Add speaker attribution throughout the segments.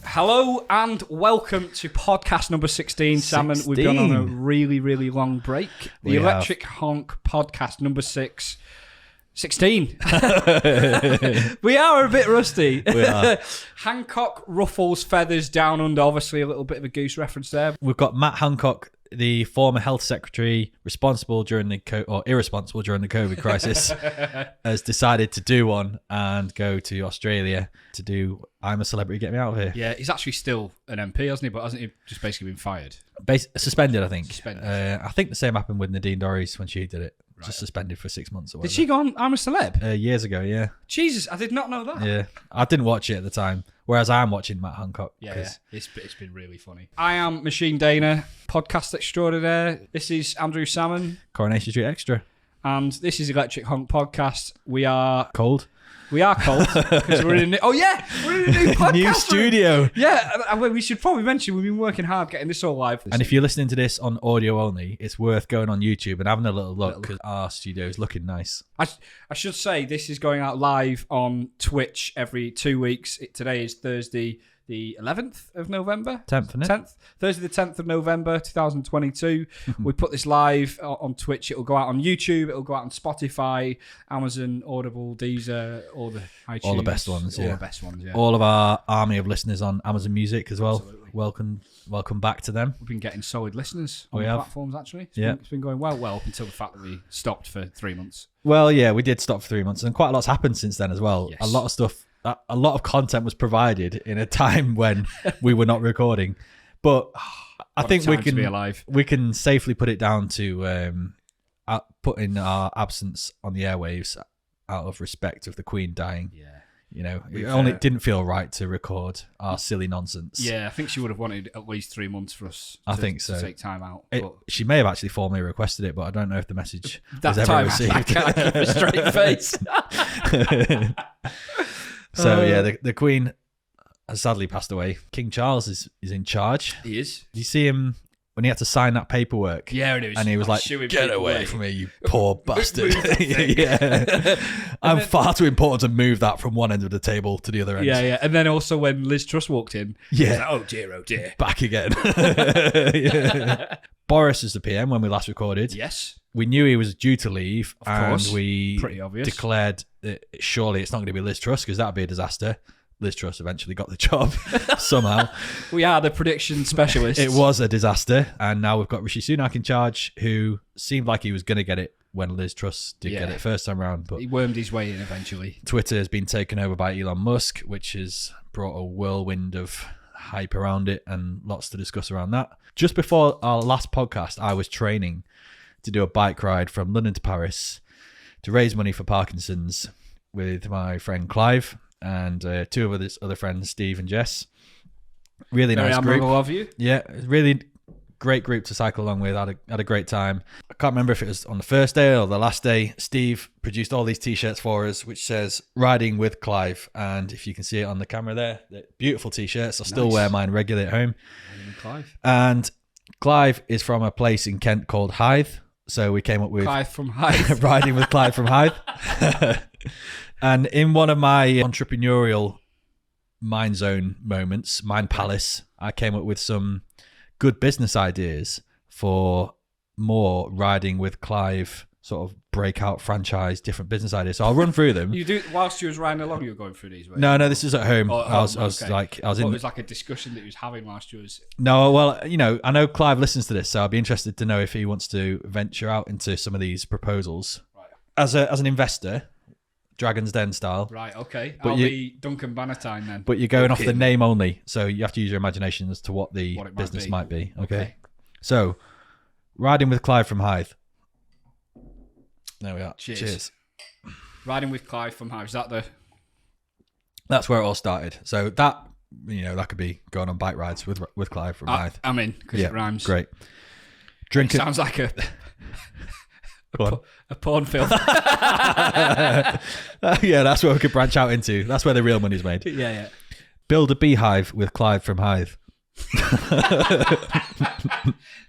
Speaker 1: Hello and welcome to podcast number 16. Salmon, we've gone on a really, really long break. The Electric Honk podcast number 16. We are a bit rusty.
Speaker 2: We are.
Speaker 1: Hancock, ruffles, feathers, down under. Obviously a little bit of a goose reference there.
Speaker 2: We've got Matt Hancock, the former health secretary, responsible during the irresponsible during the COVID crisis, has decided to do one and go to Australia to do I'm a Celebrity, Get Me Out of Here.
Speaker 1: Yeah, he's actually still an MP, hasn't he? But hasn't he just basically been fired?
Speaker 2: Suspended, I think.
Speaker 1: Suspended.
Speaker 2: I think the same happened with Nadine Dorries when she did it. Right. Just suspended for 6 months or whatever.
Speaker 1: Did she go on I'm a Celeb?
Speaker 2: Years ago, yeah.
Speaker 1: Jesus, I did not know that.
Speaker 2: Yeah, I didn't watch it at the time, whereas I am watching Matt Hancock.
Speaker 1: Yeah. It's been really funny. I am Machine Daena, podcast extraordinaire. This is Andrew Salmon.
Speaker 2: Coronation Street Extra.
Speaker 1: And this is Electric Honk Podcast. We are...
Speaker 2: Cold.
Speaker 1: We are cold because we're in a we're in a new podcast
Speaker 2: new studio.
Speaker 1: Room. Yeah, and we should probably mention we've been working hard getting this all live.
Speaker 2: And if you're listening to this on audio only, it's worth going on YouTube and having a little look because our studio is looking nice.
Speaker 1: I should say this is going out live on Twitch every 2 weeks. Today is Thursday, the 11th of November.
Speaker 2: 10th, isn't it?
Speaker 1: 10th. Thursday, the 10th of November, 2022. We put this live on Twitch. It'll go out on YouTube. It'll go out on Spotify, Amazon, Audible, Deezer, all the iTunes.
Speaker 2: All the best ones,
Speaker 1: All the best ones, yeah.
Speaker 2: All of our army of listeners on Amazon Music as well.
Speaker 1: Absolutely.
Speaker 2: Welcome back to them.
Speaker 1: We've been getting solid listeners on the platforms, actually. It's been going well up until the fact that we stopped for 3 months.
Speaker 2: Well, yeah, we did stop for 3 months, and quite a lot's happened since then as well.
Speaker 1: Yes.
Speaker 2: A lot of stuff, a lot of content was provided in a time when we were not recording. But I think we can safely put it down to putting our absence on the airwaves out of respect of the Queen dying.
Speaker 1: Yeah.
Speaker 2: You know, it didn't feel right to record our silly nonsense.
Speaker 1: Yeah, I think she would have wanted at least 3 months for us to take time out.
Speaker 2: She may have actually formally requested it, but I don't know if the message was ever
Speaker 1: time,
Speaker 2: received.
Speaker 1: I can't keep a straight face.
Speaker 2: So, yeah, the Queen has sadly passed away. King Charles is in charge.
Speaker 1: He is.
Speaker 2: Did you see him when he had to sign that paperwork?
Speaker 1: Yeah,
Speaker 2: and he was like, "Get away from me, you poor bastard." Yeah. I'm far too important to move that from one end of the table to the other end.
Speaker 1: Yeah. And then also when Liz Truss walked in, he was like, oh dear.
Speaker 2: Back again. Yeah. Boris is the PM when we last recorded.
Speaker 1: Yes.
Speaker 2: We knew he was due to leave,
Speaker 1: of course.
Speaker 2: And we
Speaker 1: Pretty obvious.
Speaker 2: Declared that surely it's not going to be Liz Truss because that would be a disaster. Liz Truss eventually got the job somehow.
Speaker 1: We are the prediction specialists.
Speaker 2: It was a disaster, and now we've got Rishi Sunak in charge, who seemed like he was going to get it when Liz Truss did get it first time around. But
Speaker 1: he wormed his way in eventually.
Speaker 2: Twitter has been taken over by Elon Musk, which has brought a whirlwind of hype around it and lots to discuss around that. Just before our last podcast, I was training to do a bike ride from London to Paris to raise money for Parkinson's with my friend Clive and two of his other friends, Steve and Jess. Really nice group.
Speaker 1: Very of you.
Speaker 2: Yeah, really great group to cycle along with. Had a great time. I can't remember if it was on the first day or the last day. Steve produced all these T-shirts for us, which says "Riding with Clive," and if you can see it on the camera there, they're beautiful T-shirts. I still wear mine regularly at home. And Clive is from a place in Kent called Hythe, so we came up with
Speaker 1: Clive from Hythe.
Speaker 2: Riding with Clive from Hythe. And in one of my entrepreneurial mind zone moments, mind palace, I came up with some good business ideas for more Riding with Clive sort of breakout franchise, different business ideas. So I'll run through them.
Speaker 1: You do whilst you was riding along. You were going through these. Right?
Speaker 2: No, this is at home.
Speaker 1: I was in.
Speaker 2: It
Speaker 1: was like a discussion that he was having whilst you was.
Speaker 2: No, well, I know Clive listens to this, so I'd be interested to know if he wants to venture out into some of these proposals.
Speaker 1: Right.
Speaker 2: As an investor. Dragon's Den style.
Speaker 1: Right, okay. I'll be Duncan Bannatyne then.
Speaker 2: But you're going off the name only, so you have to use your imagination as to what the business might be. Okay. So, Riding with Clive from Hythe. There we are. Cheers.
Speaker 1: Riding with Clive from Hythe. Is that the...
Speaker 2: That's where it all started. So that, that could be going on bike rides with Clive from Hythe.
Speaker 1: I'm in, because it rhymes.
Speaker 2: Great.
Speaker 1: It sounds like a A porn film.
Speaker 2: Yeah, that's where we could branch out into. That's where the real money's made.
Speaker 1: Yeah.
Speaker 2: Build a beehive with Clive from Hythe.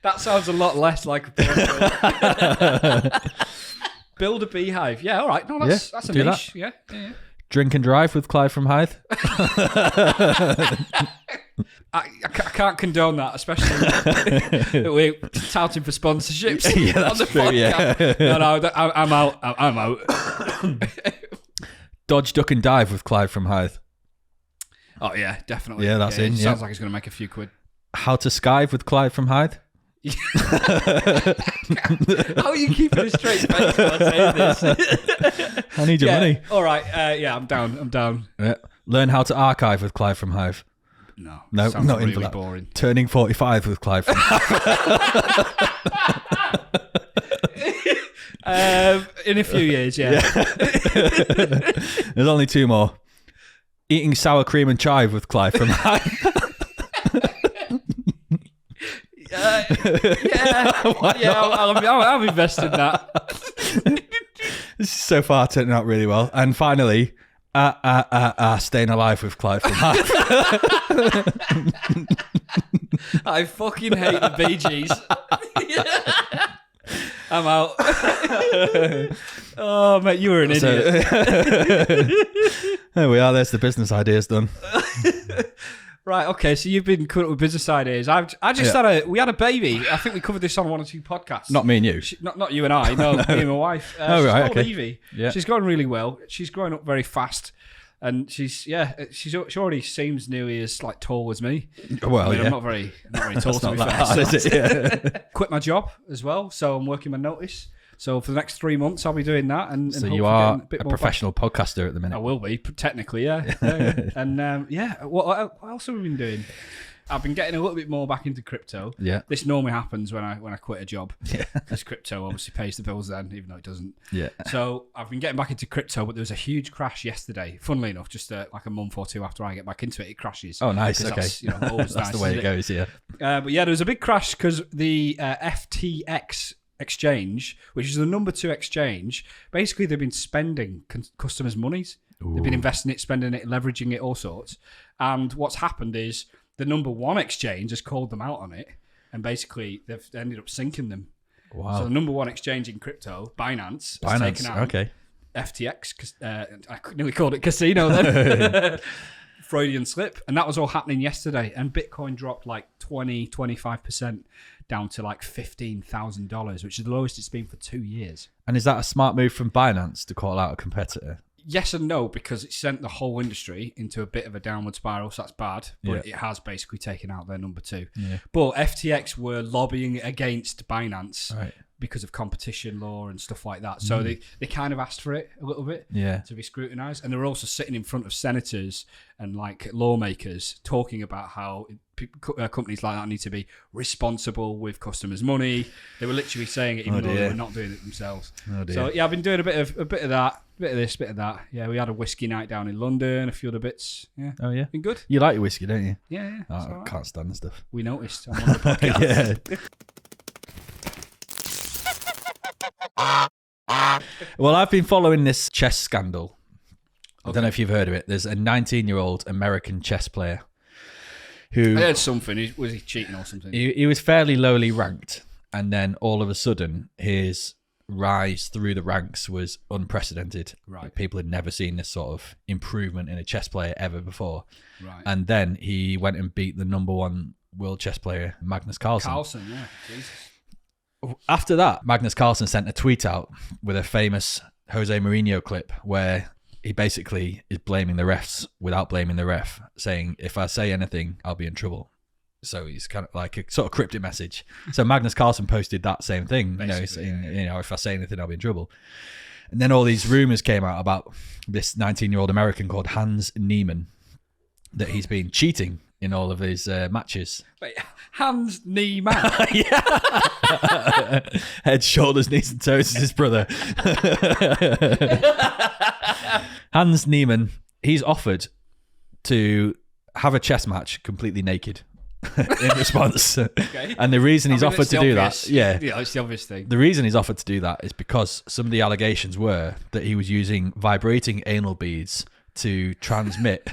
Speaker 1: That sounds a lot less like a porn film. Build a beehive. Yeah, all right. No, that's a niche. That. Yeah.
Speaker 2: Drink and drive with Clive from Hythe.
Speaker 1: I can't condone that, especially that we're touting for sponsorships.
Speaker 2: Yeah, that's
Speaker 1: on the
Speaker 2: true.
Speaker 1: podcast.
Speaker 2: Yeah.
Speaker 1: No, I'm out.
Speaker 2: Dodge, duck and dive with Clive from Hythe.
Speaker 1: Oh yeah, definitely.
Speaker 2: Yeah, that's in.
Speaker 1: Sounds like he's going to make a few quid.
Speaker 2: How to skive with Clive from Hythe.
Speaker 1: How are you keeping a straight face while saying this?
Speaker 2: I need your money.
Speaker 1: All right. I'm down.
Speaker 2: Yeah. Learn how to archive with Clive from Hythe.
Speaker 1: No,
Speaker 2: not
Speaker 1: really
Speaker 2: into that.
Speaker 1: Boring.
Speaker 2: Turning 45 with Clive from Hythe.
Speaker 1: In a few years, yeah.
Speaker 2: There's only 2 more. Eating sour cream and chive with Clive from Hythe.
Speaker 1: I'll invest in that.
Speaker 2: This is so far turning out really well. And finally, staying alive with Clive from Hythe.
Speaker 1: I fucking hate the Bee Gees. I'm out. Oh, mate, you were an idiot.
Speaker 2: There we are. There's the business ideas done.
Speaker 1: Right, okay, so you've been coming up with business ideas. We had a baby. I think we covered this on 1 or 2 podcasts.
Speaker 2: Not me and you.
Speaker 1: Not you and I, no, me and my wife.
Speaker 2: Oh,
Speaker 1: she's
Speaker 2: right,
Speaker 1: called
Speaker 2: okay.
Speaker 1: Evie.
Speaker 2: Yeah.
Speaker 1: She's going really well. She's growing up very fast. And she already seems nearly as like tall as me.
Speaker 2: Well,
Speaker 1: I'm not very tall to be fair.
Speaker 2: Hard, is it? Yeah.
Speaker 1: Quit my job as well, so I'm working my notice. So for the next 3 months, I'll be doing that. And
Speaker 2: So
Speaker 1: hopefully
Speaker 2: you are
Speaker 1: getting bit
Speaker 2: a
Speaker 1: more
Speaker 2: professional podcaster at the
Speaker 1: back. I
Speaker 2: minute.
Speaker 1: will be, technically, yeah. And what else have we been doing? I've been getting a little bit more back into crypto.
Speaker 2: Yeah.
Speaker 1: This normally happens when I quit a job.
Speaker 2: Yeah.
Speaker 1: Because crypto obviously pays the bills then, even though it doesn't.
Speaker 2: Yeah.
Speaker 1: So I've been getting back into crypto, but there was a huge crash yesterday. Funnily enough, just like a month or 2 after I get back into it, it crashes.
Speaker 2: Oh, nice.
Speaker 1: Because
Speaker 2: Okay.
Speaker 1: That's, always
Speaker 2: That's
Speaker 1: nice,
Speaker 2: the way
Speaker 1: isn't
Speaker 2: it goes, yeah.
Speaker 1: But yeah, there was a big crash because the FTX exchange, which is the number 2 exchange, basically they've been spending customers' monies. They've been investing it, spending it, leveraging it, all sorts. And what's happened is the number 1 exchange has called them out on it, and basically they've ended up sinking them.
Speaker 2: Wow.
Speaker 1: So the number 1 exchange in crypto, Binance, has taken out FTX. I nearly called it casino then. Freudian slip. And that was all happening yesterday. And Bitcoin dropped like 25% down to like $15,000, which is the lowest it's been for 2 years.
Speaker 2: And is that a smart move from Binance to call out a competitor?
Speaker 1: Yes and no, because it sent the whole industry into a bit of a downward spiral, so that's bad. But
Speaker 2: Yeah.
Speaker 1: it has basically taken out their number 2.
Speaker 2: Yeah.
Speaker 1: But FTX were lobbying against Binance
Speaker 2: Right.
Speaker 1: because of competition law and stuff like that. So they kind of asked for it a little bit
Speaker 2: Yeah.
Speaker 1: to be scrutinised. And they were also sitting in front of senators and like lawmakers talking about how companies like that need to be responsible with customers' money. They were literally saying it even though they were not doing it themselves.
Speaker 2: Oh, dear.
Speaker 1: So yeah, I've been doing a bit of that, bit of this, bit of that. Yeah, we had a whiskey night down in London, a few other bits. Yeah.
Speaker 2: Oh, yeah?
Speaker 1: Been good.
Speaker 2: You like your whiskey, don't you?
Speaker 1: Yeah.
Speaker 2: Oh,
Speaker 1: it's
Speaker 2: I
Speaker 1: all right.
Speaker 2: can't stand the stuff.
Speaker 1: We noticed on one of the podcasts.
Speaker 2: Yeah. Well, I've been following this chess scandal. I don't know if you've heard of it. There's a 19-year-old American chess player who...
Speaker 1: I heard something. Was he cheating or something?
Speaker 2: He was fairly lowly ranked, and then all of a sudden, his rise through the ranks was unprecedented.
Speaker 1: Right.
Speaker 2: People had never seen this sort of improvement in a chess player ever before.
Speaker 1: Right.
Speaker 2: And then he went and beat the number 1 world chess player, Magnus Carlsen.
Speaker 1: Carlsen, yeah. Jesus.
Speaker 2: After that, Magnus Carlsen sent a tweet out with a famous Jose Mourinho clip where he basically is blaming the refs without blaming the ref, saying, if I say anything, I'll be in trouble. So he's kind of like a sort of cryptic message. So Magnus Carlsen posted that same thing, saying, if I say anything, I'll be in trouble. And then all these rumors came out about this 19-year-old American called Hans Niemann, that he's been cheating in all of his matches.
Speaker 1: Wait, Hans Niemann?
Speaker 2: Yeah. Head, shoulders, knees and toes is his brother. Hans Niemann, he's offered to have a chess match completely naked. in response.
Speaker 1: Okay.
Speaker 2: And the reason he's offered
Speaker 1: it's
Speaker 2: to
Speaker 1: the
Speaker 2: do
Speaker 1: obvious.
Speaker 2: that, yeah,
Speaker 1: it's the obvious thing.
Speaker 2: the reason he's offered to do that is because some of the allegations were that he was using vibrating anal beads to transmit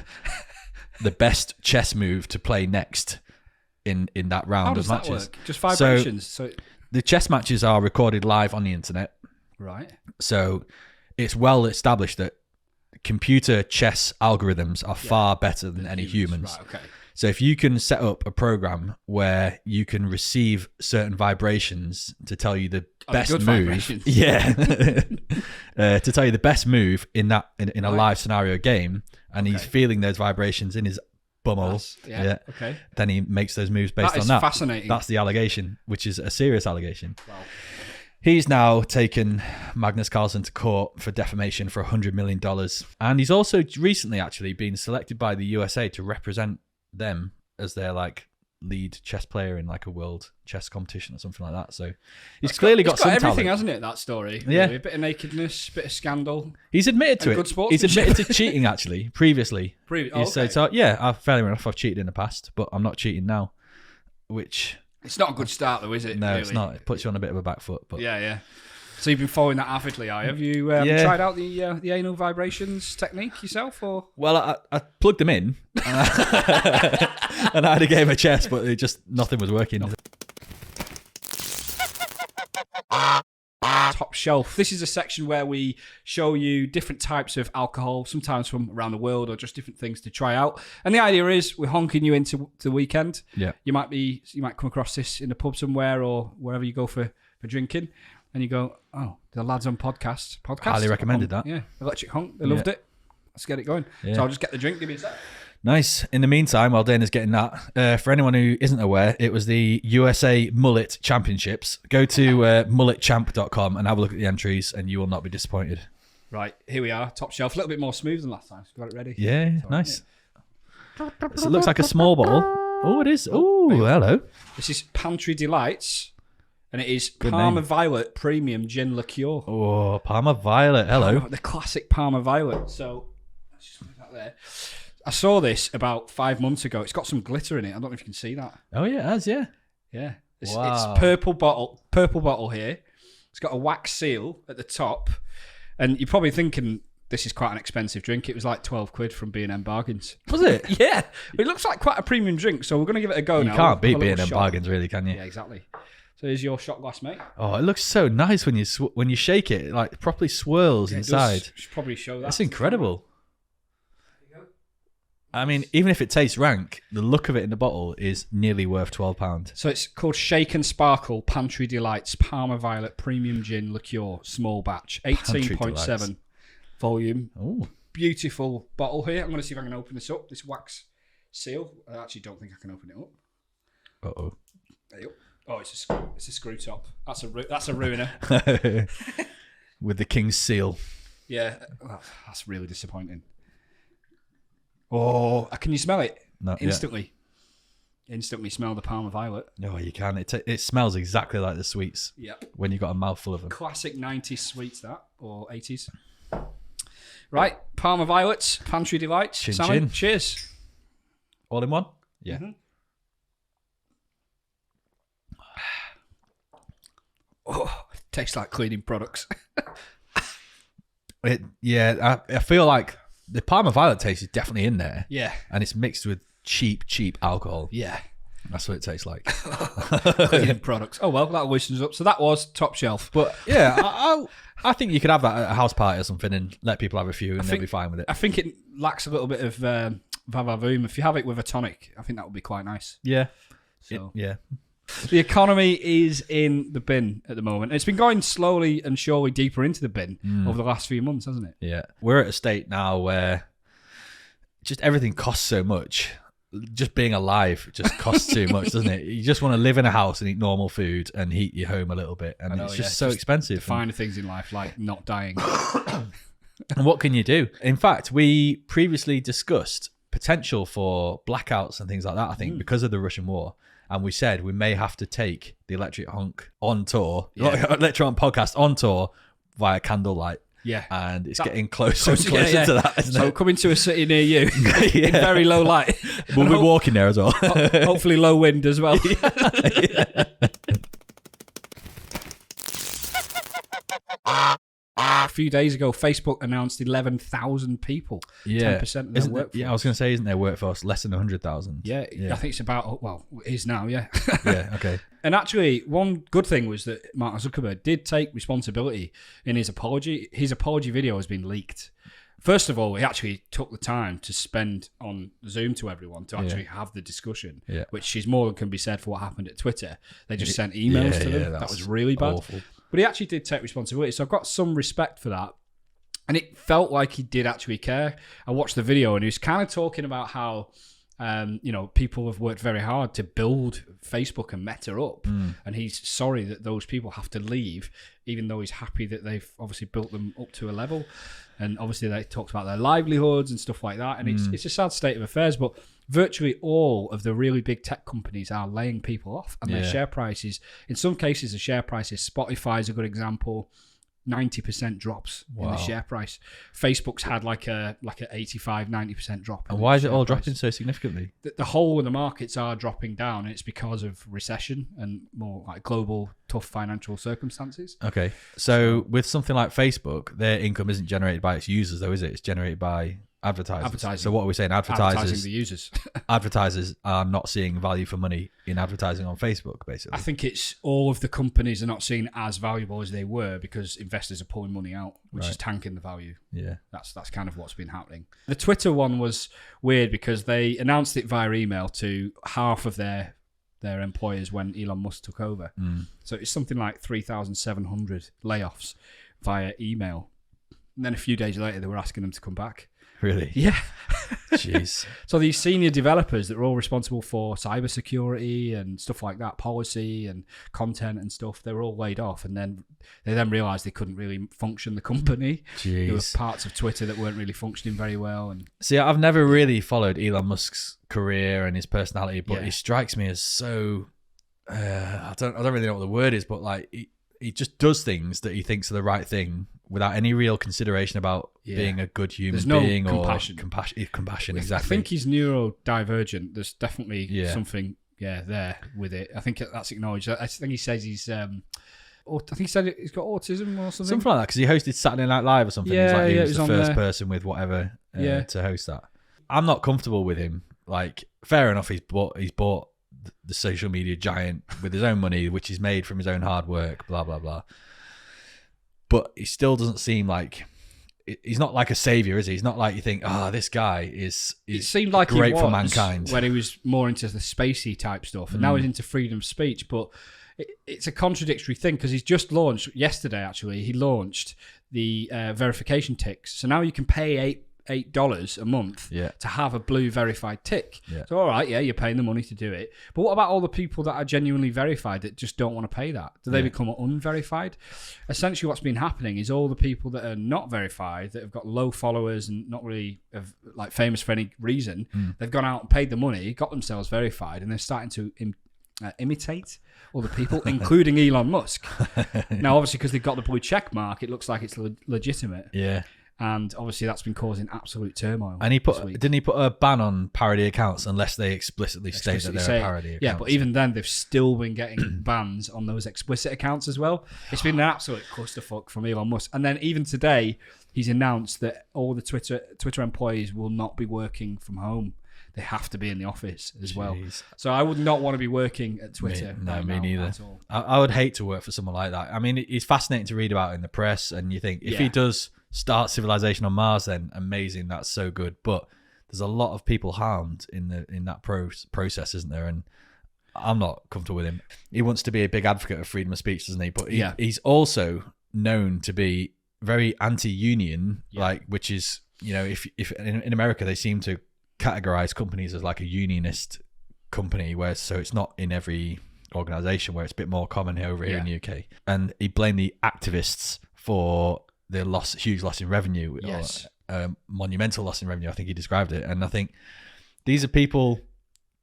Speaker 2: the best chess move to play next in that round
Speaker 1: How
Speaker 2: of
Speaker 1: does
Speaker 2: matches.
Speaker 1: that work? Just vibrations. So
Speaker 2: The chess matches are recorded live on the internet.
Speaker 1: right.
Speaker 2: So it's well established that computer chess algorithms are far better than any humans.
Speaker 1: Right. Okay.
Speaker 2: So if you can set up a program where you can receive certain vibrations to tell you the best
Speaker 1: good
Speaker 2: move,
Speaker 1: vibrations.
Speaker 2: yeah, to tell you the best move in a live scenario game, and he's feeling those vibrations in his bumhole,
Speaker 1: Yeah. Okay.
Speaker 2: then he makes those moves based
Speaker 1: That
Speaker 2: on
Speaker 1: is
Speaker 2: that.
Speaker 1: fascinating.
Speaker 2: That's the allegation, which is a serious allegation.
Speaker 1: Wow.
Speaker 2: He's now taken Magnus Carlsen to court for defamation for $100 million. And he's also recently actually been selected by the USA to represent them as their like lead chess player in like a world chess competition or something like that. So he's clearly got some
Speaker 1: everything,
Speaker 2: talent.
Speaker 1: hasn't it? That story.
Speaker 2: Yeah.
Speaker 1: Really. A bit of nakedness, a bit of scandal.
Speaker 2: He's admitted to
Speaker 1: And
Speaker 2: it.
Speaker 1: good sportsmanship.
Speaker 2: He's admitted to cheating actually previously. He said,
Speaker 1: okay.
Speaker 2: so, yeah, fair enough, I've cheated in the past, but I'm not cheating now. Which,
Speaker 1: It's not a good start though, is it?
Speaker 2: no,
Speaker 1: really?
Speaker 2: it's not. It puts you on a bit of a back foot. But
Speaker 1: Yeah. So you've been following that avidly, have you?
Speaker 2: Yeah.
Speaker 1: Tried out the anal vibrations technique yourself, or?
Speaker 2: Well, I plugged them in and I had a game of chess, but nothing was working.
Speaker 1: Top shelf. This is a section where we show you different types of alcohol, sometimes from around the world or just different things to try out. And the idea is we're honking you into the weekend.
Speaker 2: Yeah.
Speaker 1: You might come across this in a pub somewhere or wherever you go for drinking, and you go, oh, the lads on podcast.
Speaker 2: Highly recommended that.
Speaker 1: Yeah, Electric Honk. They loved it. Let's get it going.
Speaker 2: Yeah.
Speaker 1: So I'll just get the drink. Give me a sec.
Speaker 2: Nice. In the meantime, while Dane's getting that, for anyone who isn't aware, it was the USA Mullet Championships. Go to mulletchamp.com and have a look at the entries, and you will not be disappointed.
Speaker 1: Right, here we are. Top shelf. A little bit more smooth than last time. So got it ready.
Speaker 2: Yeah, nice. So it looks like a small bottle. Oh, it is. Oh, hello.
Speaker 1: This is Pantry Delights, and it is
Speaker 2: Good
Speaker 1: Parma
Speaker 2: name.
Speaker 1: Violet Premium Gin Liqueur.
Speaker 2: Oh, Parma Violet. Hello.
Speaker 1: The classic Parma Violet. So let's just put that there. I saw this about 5 months ago. It's got some glitter in it. I don't know if you can see that.
Speaker 2: Oh, yeah, it has, yeah.
Speaker 1: Yeah. It's
Speaker 2: Wow.
Speaker 1: purple bottle here. It's got a wax seal at the top. And you're probably thinking this is quite an expensive drink. It was like 12 quid from B&M Bargains.
Speaker 2: Was it?
Speaker 1: Yeah. It looks like quite a premium drink, so we're going to give it a go now.
Speaker 2: You can't beat
Speaker 1: Have a little
Speaker 2: B&M
Speaker 1: shot.
Speaker 2: Bargains, really, can you?
Speaker 1: Yeah, exactly. So here's your shot glass, mate.
Speaker 2: Oh, it looks so nice when you shake it. It like properly swirls
Speaker 1: Yeah, it does.
Speaker 2: inside.
Speaker 1: Should probably show that.
Speaker 2: That's incredible. I mean, even if it tastes rank, the look of it in the bottle is nearly worth £12.
Speaker 1: So it's called Shake and Sparkle Pantry Delights Parma Violet Premium Gin Liqueur Small Batch, 18.7 volume.
Speaker 2: Oh,
Speaker 1: Beautiful bottle here. I'm going to see if I can open this up. This wax seal. I actually don't think I can open it up.
Speaker 2: uh-oh.
Speaker 1: There you go. Oh, it's a screw. It's a screw top. That's a ruiner.
Speaker 2: With the king's seal.
Speaker 1: Yeah, that's really disappointing. Oh, can you smell it?
Speaker 2: No,
Speaker 1: Instantly. Instantly smell the Parma Violet.
Speaker 2: No, you can. It smells exactly like the sweets
Speaker 1: Yep.
Speaker 2: when you've got a mouthful of them.
Speaker 1: Classic 90s sweets, that, or 80s. Right, Parma Violets, Pantry Delights.
Speaker 2: Chin
Speaker 1: Salmon,
Speaker 2: chin.
Speaker 1: cheers.
Speaker 2: All in one? Yeah.
Speaker 1: Mm-hmm. Oh, tastes like cleaning products.
Speaker 2: I feel like the Parma Violet taste is definitely in there.
Speaker 1: Yeah.
Speaker 2: And it's mixed with cheap alcohol.
Speaker 1: Yeah.
Speaker 2: That's what it tastes like.
Speaker 1: Cleaning products. Oh, well, that loosens up. So that was top shelf.
Speaker 2: But yeah, I think you could have that at a house party or something and let people have a few and they'll be fine with it.
Speaker 1: I think it lacks a little bit of vavavoom. If you have it with a tonic, I think that would be quite nice.
Speaker 2: Yeah.
Speaker 1: So.
Speaker 2: Yeah.
Speaker 1: The economy is in the bin at the moment. It's been going slowly and surely deeper into the bin over the last few months, hasn't it?
Speaker 2: Yeah. We're at a state now where just everything costs so much. Just being alive just costs too much, doesn't it? You just want to live in a house and eat normal food and heat your home a little bit. And it's just so expensive.
Speaker 1: The finer things in life, like not dying.
Speaker 2: And what can you do? In fact, we previously discussed potential for blackouts and things like that, I think, because of the Russian war. And we said we may have to take the Electric Honk on tour, Electric Honk podcast on tour via candlelight.
Speaker 1: Yeah.
Speaker 2: And it's getting closer and closer to that, isn't
Speaker 1: so
Speaker 2: it?
Speaker 1: coming to a city near you in very low light.
Speaker 2: We'll be walking there as well.
Speaker 1: Hopefully low wind as well. A few days ago, Facebook announced 11,000 people. 10% of their workforce.
Speaker 2: Yeah, I was going to say, isn't their workforce less than 100,000?
Speaker 1: Yeah, I think it's about, well, it is now, yeah.
Speaker 2: Yeah, okay.
Speaker 1: And actually, one good thing was that Mark Zuckerberg did take responsibility in his apology. His apology video has been leaked. First of all, he actually took the time to spend on Zoom to everyone to actually have the discussion, which is more than can be said for what happened at Twitter. They just sent emails to them. That was really bad.
Speaker 2: Awful.
Speaker 1: But he actually did take responsibility. So I've got some respect for that. And it felt like he did actually care. I watched the video and he was kind of talking about how, people have worked very hard to build Facebook and Meta up. And he's sorry that those people have to leave, even though he's happy that they've obviously built them up to a level. And obviously they talked about their livelihoods and stuff like that. And it's a sad state of affairs. But virtually all of the really big tech companies are laying people off. And their share prices, in some cases, the share prices, Spotify is a good example, 90% drops in the share price. Facebook's had like a 85-90% drop.
Speaker 2: And why is it all dropping so significantly?
Speaker 1: The whole of the markets are dropping down, and it's because of recession and more like global tough financial circumstances.
Speaker 2: Okay, so with something like Facebook, their income isn't generated by its users, though, is it? It's generated by advertisers. So what are we saying?
Speaker 1: Advertising the users.
Speaker 2: Advertisers are not seeing value for money in advertising on Facebook, basically.
Speaker 1: I think it's all of the companies are not seen as valuable as they were because investors are pulling money out, which is tanking the value.
Speaker 2: Yeah.
Speaker 1: That's kind of what's been happening. The Twitter one was weird because they announced it via email to half of their employers when Elon Musk took over. So it's something like 3,700 layoffs via email. And then a few days later, they were asking them to come back.
Speaker 2: Really?
Speaker 1: Yeah.
Speaker 2: Jeez.
Speaker 1: So these senior developers that are all responsible for cybersecurity and stuff like that, policy and content and stuff, they were all laid off. And then they realised they couldn't really function the company.
Speaker 2: Jeez.
Speaker 1: There were parts of Twitter that weren't really functioning very well. And
Speaker 2: see, I've never really followed Elon Musk's career and his personality, but he strikes me as so... I don't really know what the word is, but like he just does things that he thinks are the right thing without any real consideration about being a good human being or compassion. Exactly.
Speaker 1: I think he's neurodivergent. There's definitely something there with it. I think that's acknowledged. I think he says he's I think he said he's got autism or something.
Speaker 2: Something like that, because he hosted Saturday Night Live or something.
Speaker 1: Yeah,
Speaker 2: he was the first person with whatever to host that. I'm not comfortable with him. Like, fair enough, he's bought the social media giant with his own money, which he's made from his own hard work, blah, blah, blah. But he still doesn't seem like... He's not like a savior, is he? He's not like you think, this guy is
Speaker 1: it seemed like
Speaker 2: great
Speaker 1: he was
Speaker 2: for mankind.
Speaker 1: When he was more into the spacey type stuff, and now he's into freedom of speech. But it's a contradictory thing because he's just launched, yesterday actually, he launched the verification ticks. So now you can pay $8 a month to have a blue verified tick. So all right, you're paying the money to do it. But what about all the people that are genuinely verified that just don't want to pay that? Do they become unverified? Essentially what's been happening is all the people that are not verified, that have got low followers and not really like famous for any reason, they've gone out and paid the money, got themselves verified, and they're starting to imitate all the people, including Elon Musk. Now, obviously, because they've got the blue check mark, it looks like it's legitimate.
Speaker 2: Yeah.
Speaker 1: And obviously that's been causing absolute turmoil.
Speaker 2: And didn't he put a ban on parody accounts unless they explicitly state that they're a parody account?
Speaker 1: Yeah, but even then they've still been getting bans on those explicit accounts as well. It's been an absolute clusterfuck from Elon Musk. And then even today, he's announced that all the Twitter employees will not be working from home. They have to be in the office as well. So I would not want to be working at Twitter.
Speaker 2: Me neither. I would hate to work for someone like that. I mean, it's fascinating to read about in the press, and you think if he does start civilization on Mars, then amazing, that's so good. But there's a lot of people harmed in that process, isn't there? And I'm not comfortable with him. He wants to be a big advocate of freedom of speech, doesn't he? But he's also known to be very anti-union, like, which is, if in America they seem to categorize companies as like a unionist company, so it's not in every organization, where it's a bit more common over here in the UK. And he blamed the activists for the huge loss in revenue, or monumental loss in revenue, I think he described it. And I think these are people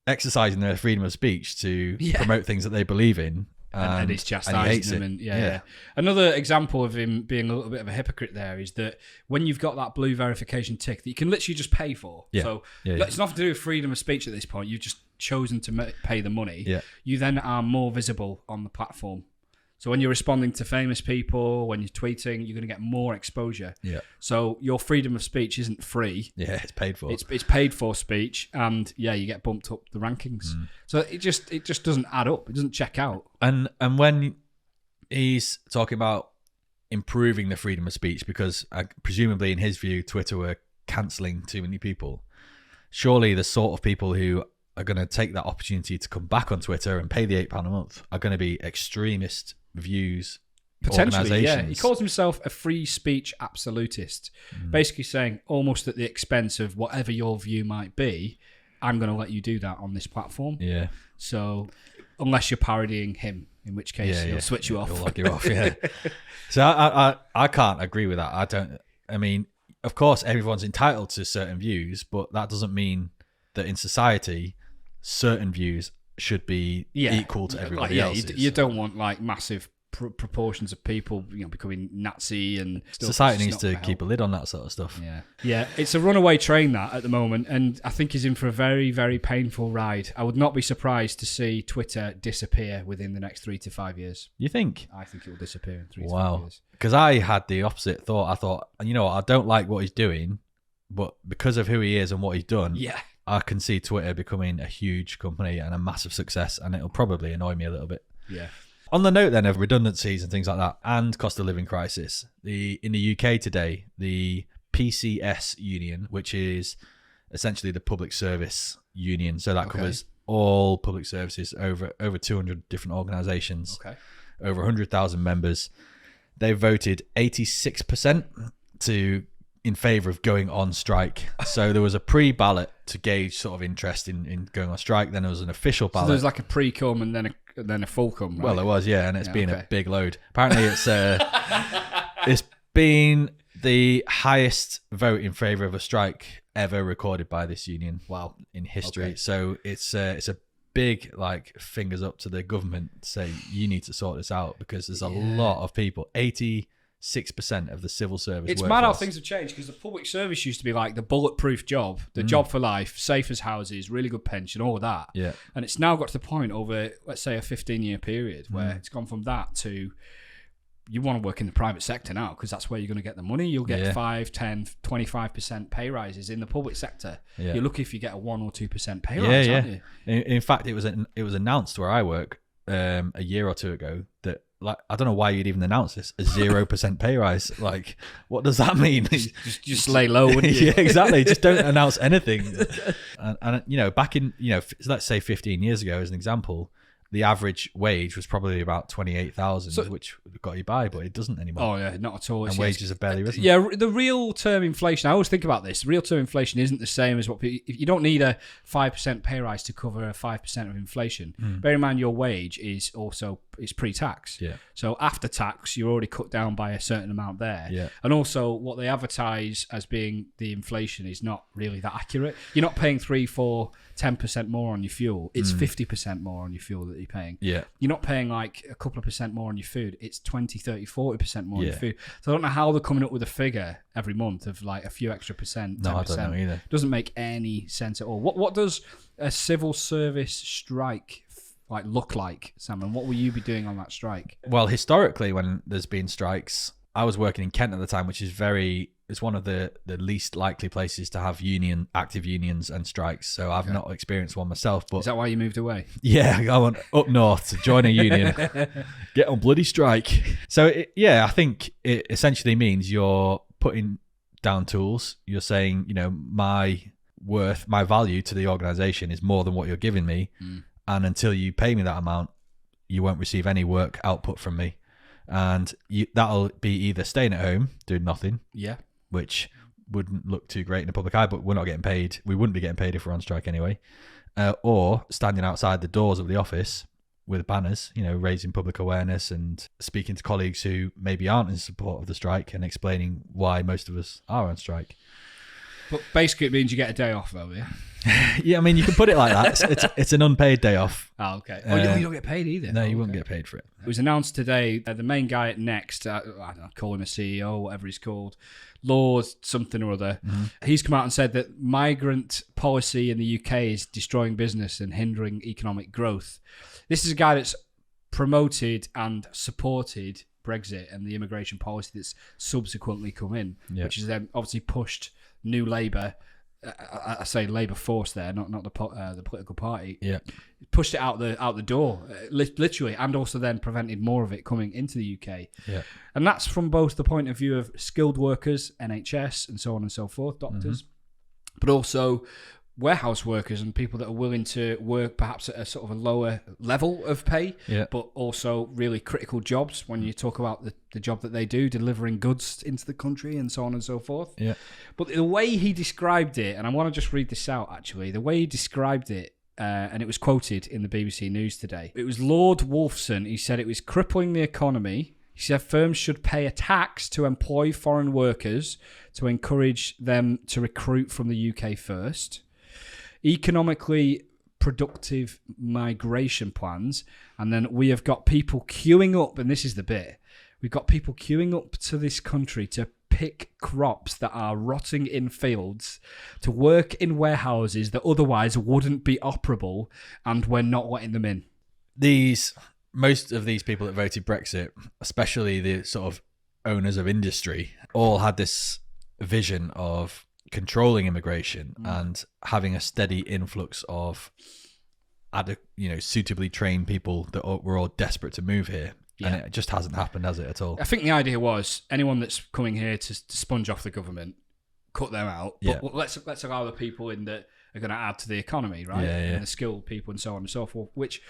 Speaker 2: exercising their freedom of speech to promote things that they believe in,
Speaker 1: and he's chastising them. And yeah. Another example of him being a little bit of a hypocrite there is that when you've got that blue verification tick that you can literally just pay for. So it's nothing to do with freedom of speech at this point. You've just chosen to pay the money. You then are more visible on the platform. So when you're responding to famous people, when you're tweeting, you're going to get more exposure. So your freedom of speech isn't free.
Speaker 2: It's paid for.
Speaker 1: It's paid for speech, and you get bumped up the rankings. So it just doesn't add up. It doesn't check out.
Speaker 2: And when he's talking about improving the freedom of speech, because presumably in his view, Twitter were cancelling too many people. Surely the sort of people who are going to take that opportunity to come back on Twitter and pay the £8 a month are going to be extremist views.
Speaker 1: Potentially, He calls himself a free speech absolutist, basically saying almost at the expense of whatever your view might be, I'm going to let you do that on this platform. So unless you're parodying him, in which case he'll switch you off.
Speaker 2: He'll lock you off, So I can't agree with that. I mean, of course, everyone's entitled to certain views, but that doesn't mean that in society, certain views should be equal to everybody else's.
Speaker 1: You don't want like massive proportions of people, becoming Nazi and stuff.
Speaker 2: Society needs to keep a lid on that sort of stuff.
Speaker 1: It's a runaway train that at the moment, and I think he's in for a very, very painful ride. I would not be surprised to see Twitter disappear within the next 3 to 5 years.
Speaker 2: You think?
Speaker 1: I think it will disappear in 3 to 5 years.
Speaker 2: Because I had the opposite thought. I thought, you know what, I don't like what he's doing, but because of who he is and what he's done, I can see Twitter becoming a huge company and a massive success, and it'll probably annoy me a little bit. On the note then of redundancies and things like that and cost of living crisis, in the UK today, the PCS union, which is essentially the public service union, so that covers all public services, over 200 different organisations, over 100,000 members, they voted 86% in favour of going on strike. So there was a pre-ballot to gauge sort of interest in going on strike. Then there was an official ballot.
Speaker 1: So there's like a pre-cum and then a full cum, right?
Speaker 2: Well, there was, and it's been a big load. Apparently it's been the highest vote in favour of a strike ever recorded by this union.
Speaker 1: Wow.
Speaker 2: In history. So it's a big fingers up to the government to say you need to sort this out, because there's a lot of people. 86% of the civil service.
Speaker 1: It's mad how things have changed, because the public service used to be like the bulletproof job, the job for life, safe as houses, really good pension, all of that. And it's now got to the point over, let's say, a 15-year period where it's gone from that to you want to work in the private sector now, because that's where you're going to get the money. You'll get 5, 10, 25% pay rises in the public sector. You're lucky if you get a 1 or 2% pay rise, aren't you?
Speaker 2: In fact, it was announced where I work a year or two ago that, I don't know why you'd even announce this, a 0% pay rise. What does that mean?
Speaker 1: just lay low, wouldn't you?
Speaker 2: Exactly. Just don't announce anything. And back in, let's say 15 years ago, as an example, the average wage was probably about 28,000, which got you by, but it doesn't anymore.
Speaker 1: Oh yeah, not at all.
Speaker 2: And wages have barely risen.
Speaker 1: Yeah, the real term inflation, I always think about this, real term inflation isn't the same as what people, you don't need a 5% pay rise to cover a 5% of inflation. Bear in mind your wage is pre-tax. So after tax, you're already cut down by a certain amount there. And also what they advertise as being the inflation is not really that accurate. You're not paying 3, 4, 10% more on your fuel. It's 50% more on your fuel that you're paying. You're not paying like a couple of percent more on your food. It's 20, 30, 40% more on your food. So I don't know how they're coming up with a figure every month of like a few extra percent, 10%.
Speaker 2: No, I don't know either.
Speaker 1: It doesn't make any sense at all. What does a civil service strike look like, Sam? And what will you be doing on that strike?
Speaker 2: Well, historically, when there's been strikes, I was working in Kent at the time, which is it's one of the least likely places to have active unions and strikes. So I've not experienced one myself. But
Speaker 1: is that why you moved away?
Speaker 2: Yeah, I went up north to join a union, get on bloody strike. So I think it essentially means you're putting down tools. You're saying, my worth, my value to the organisation is more than what you're giving me. And until you pay me that amount, you won't receive any work output from me. And that'll be either staying at home, doing nothing, which wouldn't look too great in the public eye, but we're not getting paid. We wouldn't be getting paid if we're on strike anyway. Or standing outside the doors of the office with banners, raising public awareness and speaking to colleagues who maybe aren't in support of the strike and explaining why most of us are on strike.
Speaker 1: But basically, it means you get a day off, though, yeah?
Speaker 2: Yeah, I mean, you can put it like that. It's an unpaid day off.
Speaker 1: Oh, okay. You don't get paid either?
Speaker 2: No, you wouldn't get paid for it.
Speaker 1: It was announced today, the main guy at Next, I don't know, call him a CEO, whatever he's called, Lord something or other, he's come out and said that migrant policy in the UK is destroying business and hindering economic growth. This is a guy that's promoted and supported Brexit and the immigration policy that's subsequently come in, which has then obviously pushed New Labour, I say Labour force there, not the political party. Yeah, pushed it out the door, literally, and also then prevented more of it coming into the UK. Yeah, and that's from both the point of view of skilled workers, NHS, and so on and so forth, doctors, but also warehouse workers and people that are willing to work perhaps at a sort of a lower level of pay, but also really critical jobs when you talk about the job that they do, delivering goods into the country and so on and so forth. Yeah. But the way he described it, and I want to just read this out actually, the way he described it, and it was quoted in the BBC News today. It was Lord Wolfson. He said it was crippling the economy. He said firms should pay a tax to employ foreign workers to encourage them to recruit from the UK first. Economically productive migration plans, and then we have got people queuing up, and this is the bit, we've got people queuing up to this country to pick crops that are rotting in fields, to work in warehouses that otherwise wouldn't be operable, and we're not letting them in.
Speaker 2: Most of these people that voted Brexit, especially the sort of owners of industry, all had this vision of controlling immigration and having a steady influx of suitably trained people that were all desperate to move here. And it just hasn't happened, has it, at all?
Speaker 1: I think the idea was anyone that's coming here to sponge off the government, cut them out. But let's allow the people in that are going to add to the economy, right? And the skilled people and so on and so forth, which,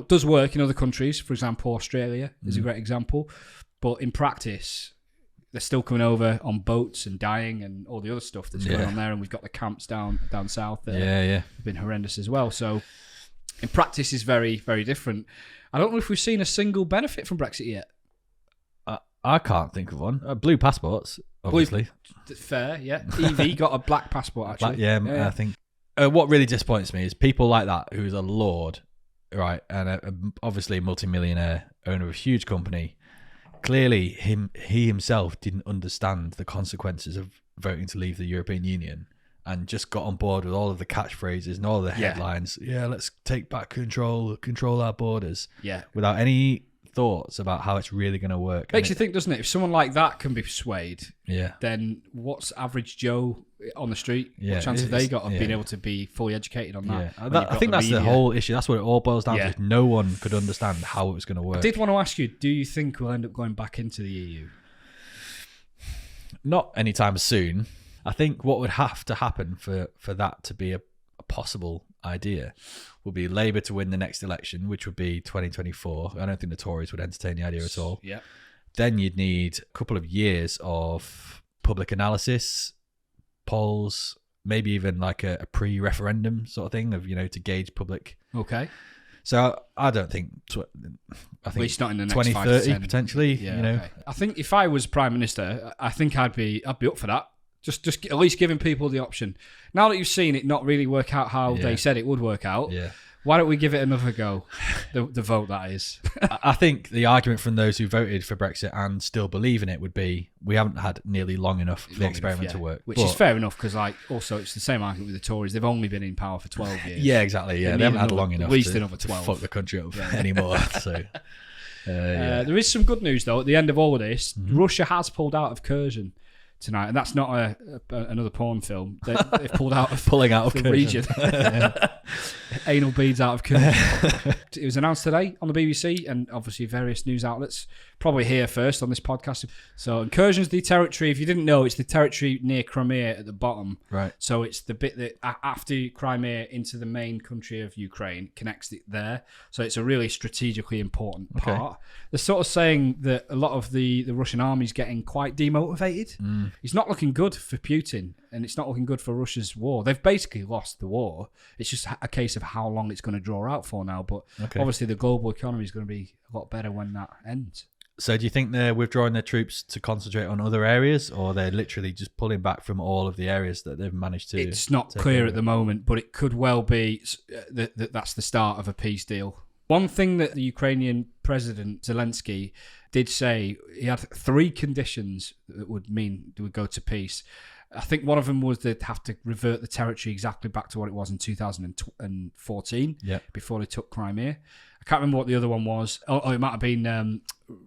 Speaker 1: does work in other countries. For example, Australia is a great example. But in practice, they're still coming over on boats and dying and all the other stuff that's going on there. And we've got the camps down south that have been horrendous as well. So in practice, it's very, very different. I don't know if we've seen a single benefit from Brexit yet.
Speaker 2: I can't think of one. Blue passports, obviously.
Speaker 1: Fair, yeah. Evie got a black passport, actually.
Speaker 2: I think. What really disappoints me is people like that who's a lord, right, and obviously a multimillionaire, owner of a huge company. Clearly, he himself didn't understand the consequences of voting to leave the European Union and just got on board with all of the catchphrases and all of the headlines. Yeah, let's take back control our borders. Yeah. Without any thoughts about how it's really going to work.
Speaker 1: Makes you think, doesn't it? If someone like that can be swayed, then what's average Joe on the street? What chance have they got of being able to be fully educated on that?
Speaker 2: I think that's the whole issue. That's what it all boils down to. No one could understand how it was going to work.
Speaker 1: I did want to ask you, do you think we'll end up going back into the EU?
Speaker 2: Not anytime soon. I think what would have to happen for that to be a possible idea would be Labour to win the next election, which would be 2024. I don't think the Tories would entertain the idea at all. Yeah. Then you'd need a couple of years of public analysis, polls, maybe even like a pre-referendum sort of thing of, to gauge public.
Speaker 1: Okay.
Speaker 2: So I don't think, I think at least not in the next 2030 potentially. Okay.
Speaker 1: I think if I was Prime Minister, I think I'd be up for that. Just at least giving people the option. Now that you've seen it not really work out how they said it would work out, why don't we give it another go? The vote, that is.
Speaker 2: I think the argument from those who voted for Brexit and still believe in it would be, we haven't had nearly long enough for the experiment to work.
Speaker 1: Which is fair enough, because also it's the same argument with the Tories. They've only been in power for 12 years.
Speaker 2: Yeah, exactly. Yeah, they haven't had long enough
Speaker 1: at least another 12.
Speaker 2: To fuck the country up anymore. So,
Speaker 1: there is some good news, though. At the end of all of this, Russia has pulled out of Kherson tonight, and that's not another porn film. They've pulled out of
Speaker 2: pulling out of
Speaker 1: the region. Anal beads out of Kherson. It was announced today on the BBC and obviously various news outlets. Probably here first on this podcast. So Kherson's the territory. If you didn't know, it's the territory near Crimea at the bottom. Right. So it's the bit that after Crimea into the main country of Ukraine connects it there. So it's a really strategically important part. They're sort of saying that a lot of the Russian army's getting quite demotivated. It's not looking good for Putin, and it's not looking good for Russia's war. They've basically lost the war. It's just a case of how long it's going to draw out for now. But obviously the global economy is going to be a lot better when that ends.
Speaker 2: So do you think they're withdrawing their troops to concentrate on other areas, or they're literally just pulling back from all of the areas that they've managed to?
Speaker 1: It's not clear at the moment, but it could well be that's the start of a peace deal. One thing that the Ukrainian President Zelensky did say, he had 3 conditions that would mean they would go to peace. I think one of them was they'd have to revert the territory exactly back to what it was in 2014, before they took Crimea. I can't remember what the other one was. Oh, it might have been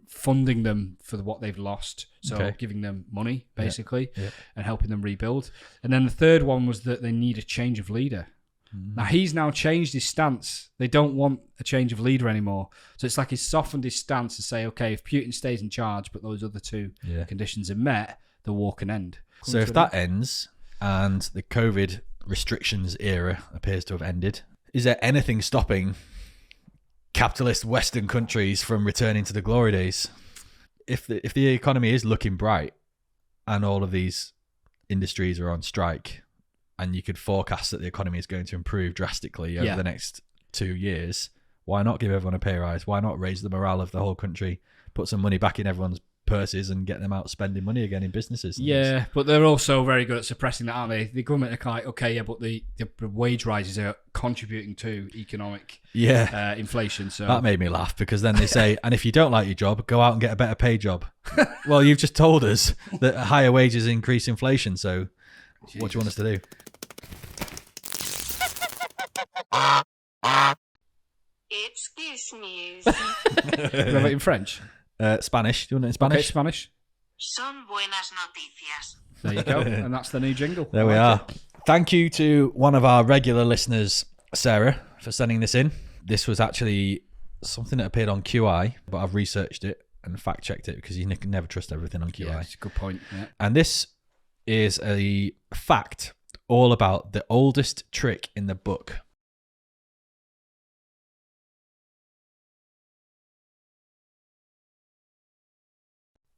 Speaker 1: funding them for what they've lost. So giving them money, basically, and helping them rebuild. And then the third one was that they need a change of leader. Now, he's now changed his stance. They don't want a change of leader anymore. So it's like he's softened his stance to say, okay, if Putin stays in charge, but those other 2 conditions are met, the war can end.
Speaker 2: So if that ends and the COVID restrictions era appears to have ended, is there anything stopping capitalist Western countries from returning to the glory days? If the economy is looking bright and all of these industries are on strike, and you could forecast that the economy is going to improve drastically over the next 2 years, why not give everyone a pay rise? Why not raise the morale of the whole country, put some money back in everyone's purses and get them out spending money again in businesses?
Speaker 1: Yeah, but they're also very good at suppressing that, aren't they? The government are like, okay, yeah, but the wage rises are contributing to economic inflation. So
Speaker 2: that made me laugh, because then they say, and if you don't like your job, go out and get a better paid job. Well, you've just told us that higher wages increase inflation, so what do you want us to do?
Speaker 3: Excuse me.
Speaker 1: Remember it in French?
Speaker 2: Spanish. Do you want it in Spanish?
Speaker 1: Okay, Spanish.
Speaker 3: Son buenas noticias.
Speaker 1: There you go. And that's the new jingle.
Speaker 2: There we are. Thank you to one of our regular listeners, Sarah, for sending this in. This was actually something that appeared on QI, but I've researched it and fact-checked it, because you can never trust everything on QI.
Speaker 1: Yeah, it's a good point. Yeah.
Speaker 2: And this is a fact all about the oldest trick in the book.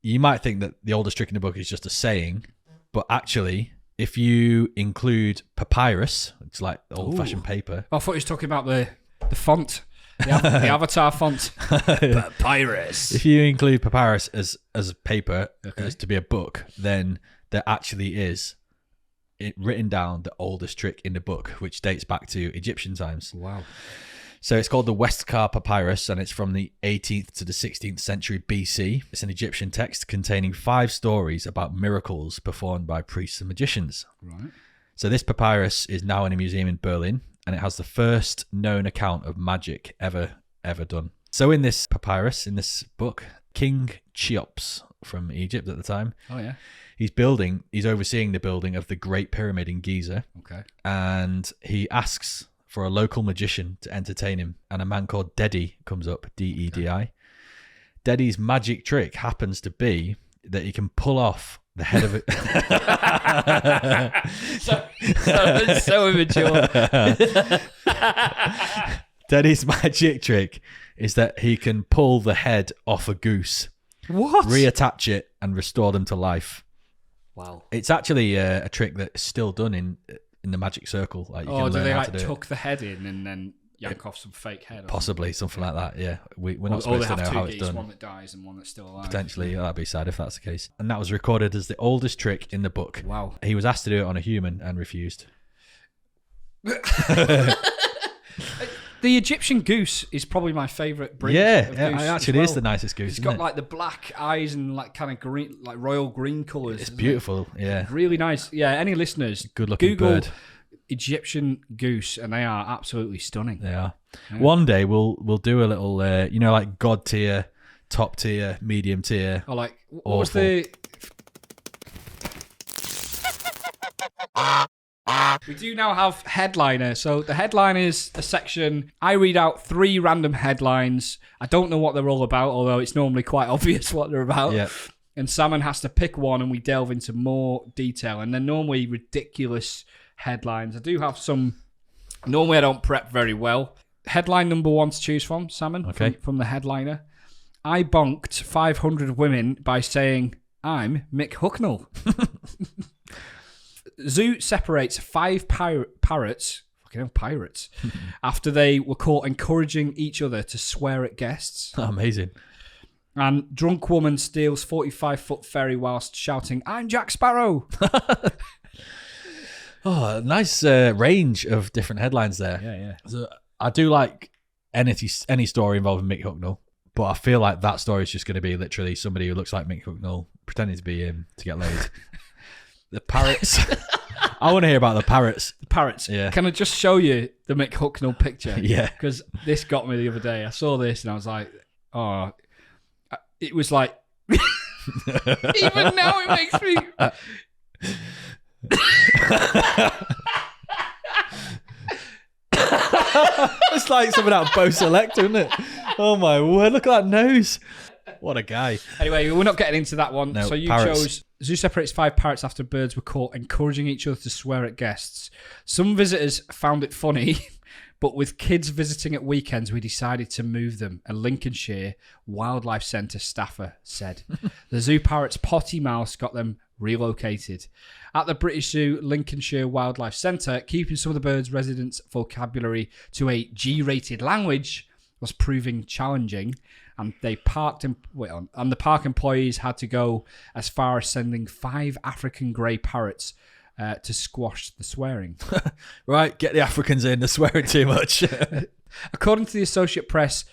Speaker 2: You might think that the oldest trick in the book is just a saying, but actually, if you include papyrus, it's like old-fashioned paper.
Speaker 1: I thought he was talking about the font, the avatar font. Papyrus.
Speaker 2: If you include papyrus as paper, as to be a book, then there actually is it written down the oldest trick in the book, which dates back to Egyptian times.
Speaker 1: Wow.
Speaker 2: So it's called the Westcar Papyrus, and it's from the 18th to the 16th century BC. It's an Egyptian text containing 5 stories about miracles performed by priests and magicians.
Speaker 1: Right.
Speaker 2: So this papyrus is now in a museum in Berlin, and it has the first known account of magic ever done. So in this papyrus, in this book, King Cheops from Egypt at the time, he's overseeing the building of the Great Pyramid in Giza.
Speaker 1: Okay.
Speaker 2: And he asks for a local magician to entertain him, and a man called Dedi comes up, Dedi. Okay. Dedi's magic trick happens to be that he can pull off the head of it.
Speaker 1: so immature.
Speaker 2: Dedi's magic trick is that he can pull the head off a goose.
Speaker 1: What?
Speaker 2: Reattach it and restore them to life.
Speaker 1: Wow.
Speaker 2: It's actually a trick that's still done in the magic circle. Like, you can
Speaker 1: do
Speaker 2: learn
Speaker 1: they
Speaker 2: how
Speaker 1: like
Speaker 2: to do
Speaker 1: tuck the head in and then yank off some fake head?
Speaker 2: Possibly something like that. Yeah, we're not supposed to know how it's done.
Speaker 1: One that dies and one that's still alive.
Speaker 2: Potentially, that'd be sad if that's the case. And that was recorded as the oldest trick in the book.
Speaker 1: Wow.
Speaker 2: He was asked to do it on a human and refused.
Speaker 1: The Egyptian goose is probably my favourite breed.
Speaker 2: Yeah, it actually is the nicest goose.
Speaker 1: It's got like the black eyes and like kind of green, like royal green colours.
Speaker 2: It's beautiful. Yeah,
Speaker 1: really nice. Yeah, any listeners,
Speaker 2: good looking
Speaker 1: Google
Speaker 2: bird.
Speaker 1: Egyptian goose, and they are absolutely stunning.
Speaker 2: They are. Yeah. One day we'll do a little, like god tier, top tier, medium tier.
Speaker 1: Or like what was the? We do now have headliner. So the headline is a section. I read out 3 random headlines. I don't know what they're all about, although it's normally quite obvious what they're about.
Speaker 2: Yeah.
Speaker 1: And Salmon has to pick one, and we delve into more detail. And they're normally ridiculous headlines. I do have some. Normally I don't prep very well. Headline number 1 to choose from, Salmon.
Speaker 2: Okay.
Speaker 1: From the headliner. I bonked 500 women by saying, I'm Mick Hucknall. Zoo separates 5 parrots, fucking hell, pirates, after they were caught encouraging each other to swear at guests.
Speaker 2: Oh, amazing.
Speaker 1: And drunk woman steals 45-foot ferry whilst shouting, "I'm Jack Sparrow."
Speaker 2: Oh, nice range of different headlines there.
Speaker 1: Yeah.
Speaker 2: So I do like any story involving Mick Hucknall, but I feel like that story is just going to be literally somebody who looks like Mick Hucknall pretending to be him to get laid. The parrots. I want to hear about the parrots.
Speaker 1: Parrots.
Speaker 2: Yeah.
Speaker 1: Can I just show you the Mick Hucknall picture?
Speaker 2: Yeah.
Speaker 1: Because this got me the other day. I saw this and I was like, oh, it was like, even now it makes me.
Speaker 2: It's like something out of Bo Selector, isn't it? Oh my word, look at that nose. What a guy.
Speaker 1: Anyway, we're not getting into that one.
Speaker 2: No,
Speaker 1: so you
Speaker 2: parrots.
Speaker 1: chose zoo separates 5 parrots after birds were caught encouraging each other to swear at guests. Some visitors found it funny, but with kids visiting at weekends, we decided to move them, a Lincolnshire Wildlife Centre staffer said. The zoo parrot's potty mouth got them relocated. At the British Zoo Lincolnshire Wildlife Centre, keeping some of the birds' residents' vocabulary to a G-rated language was proving challenging, and the park employees had to go as far as sending 5 African grey parrots to squash the swearing.
Speaker 2: Right, get the Africans in. They're swearing too much.
Speaker 1: According to the Associate Press,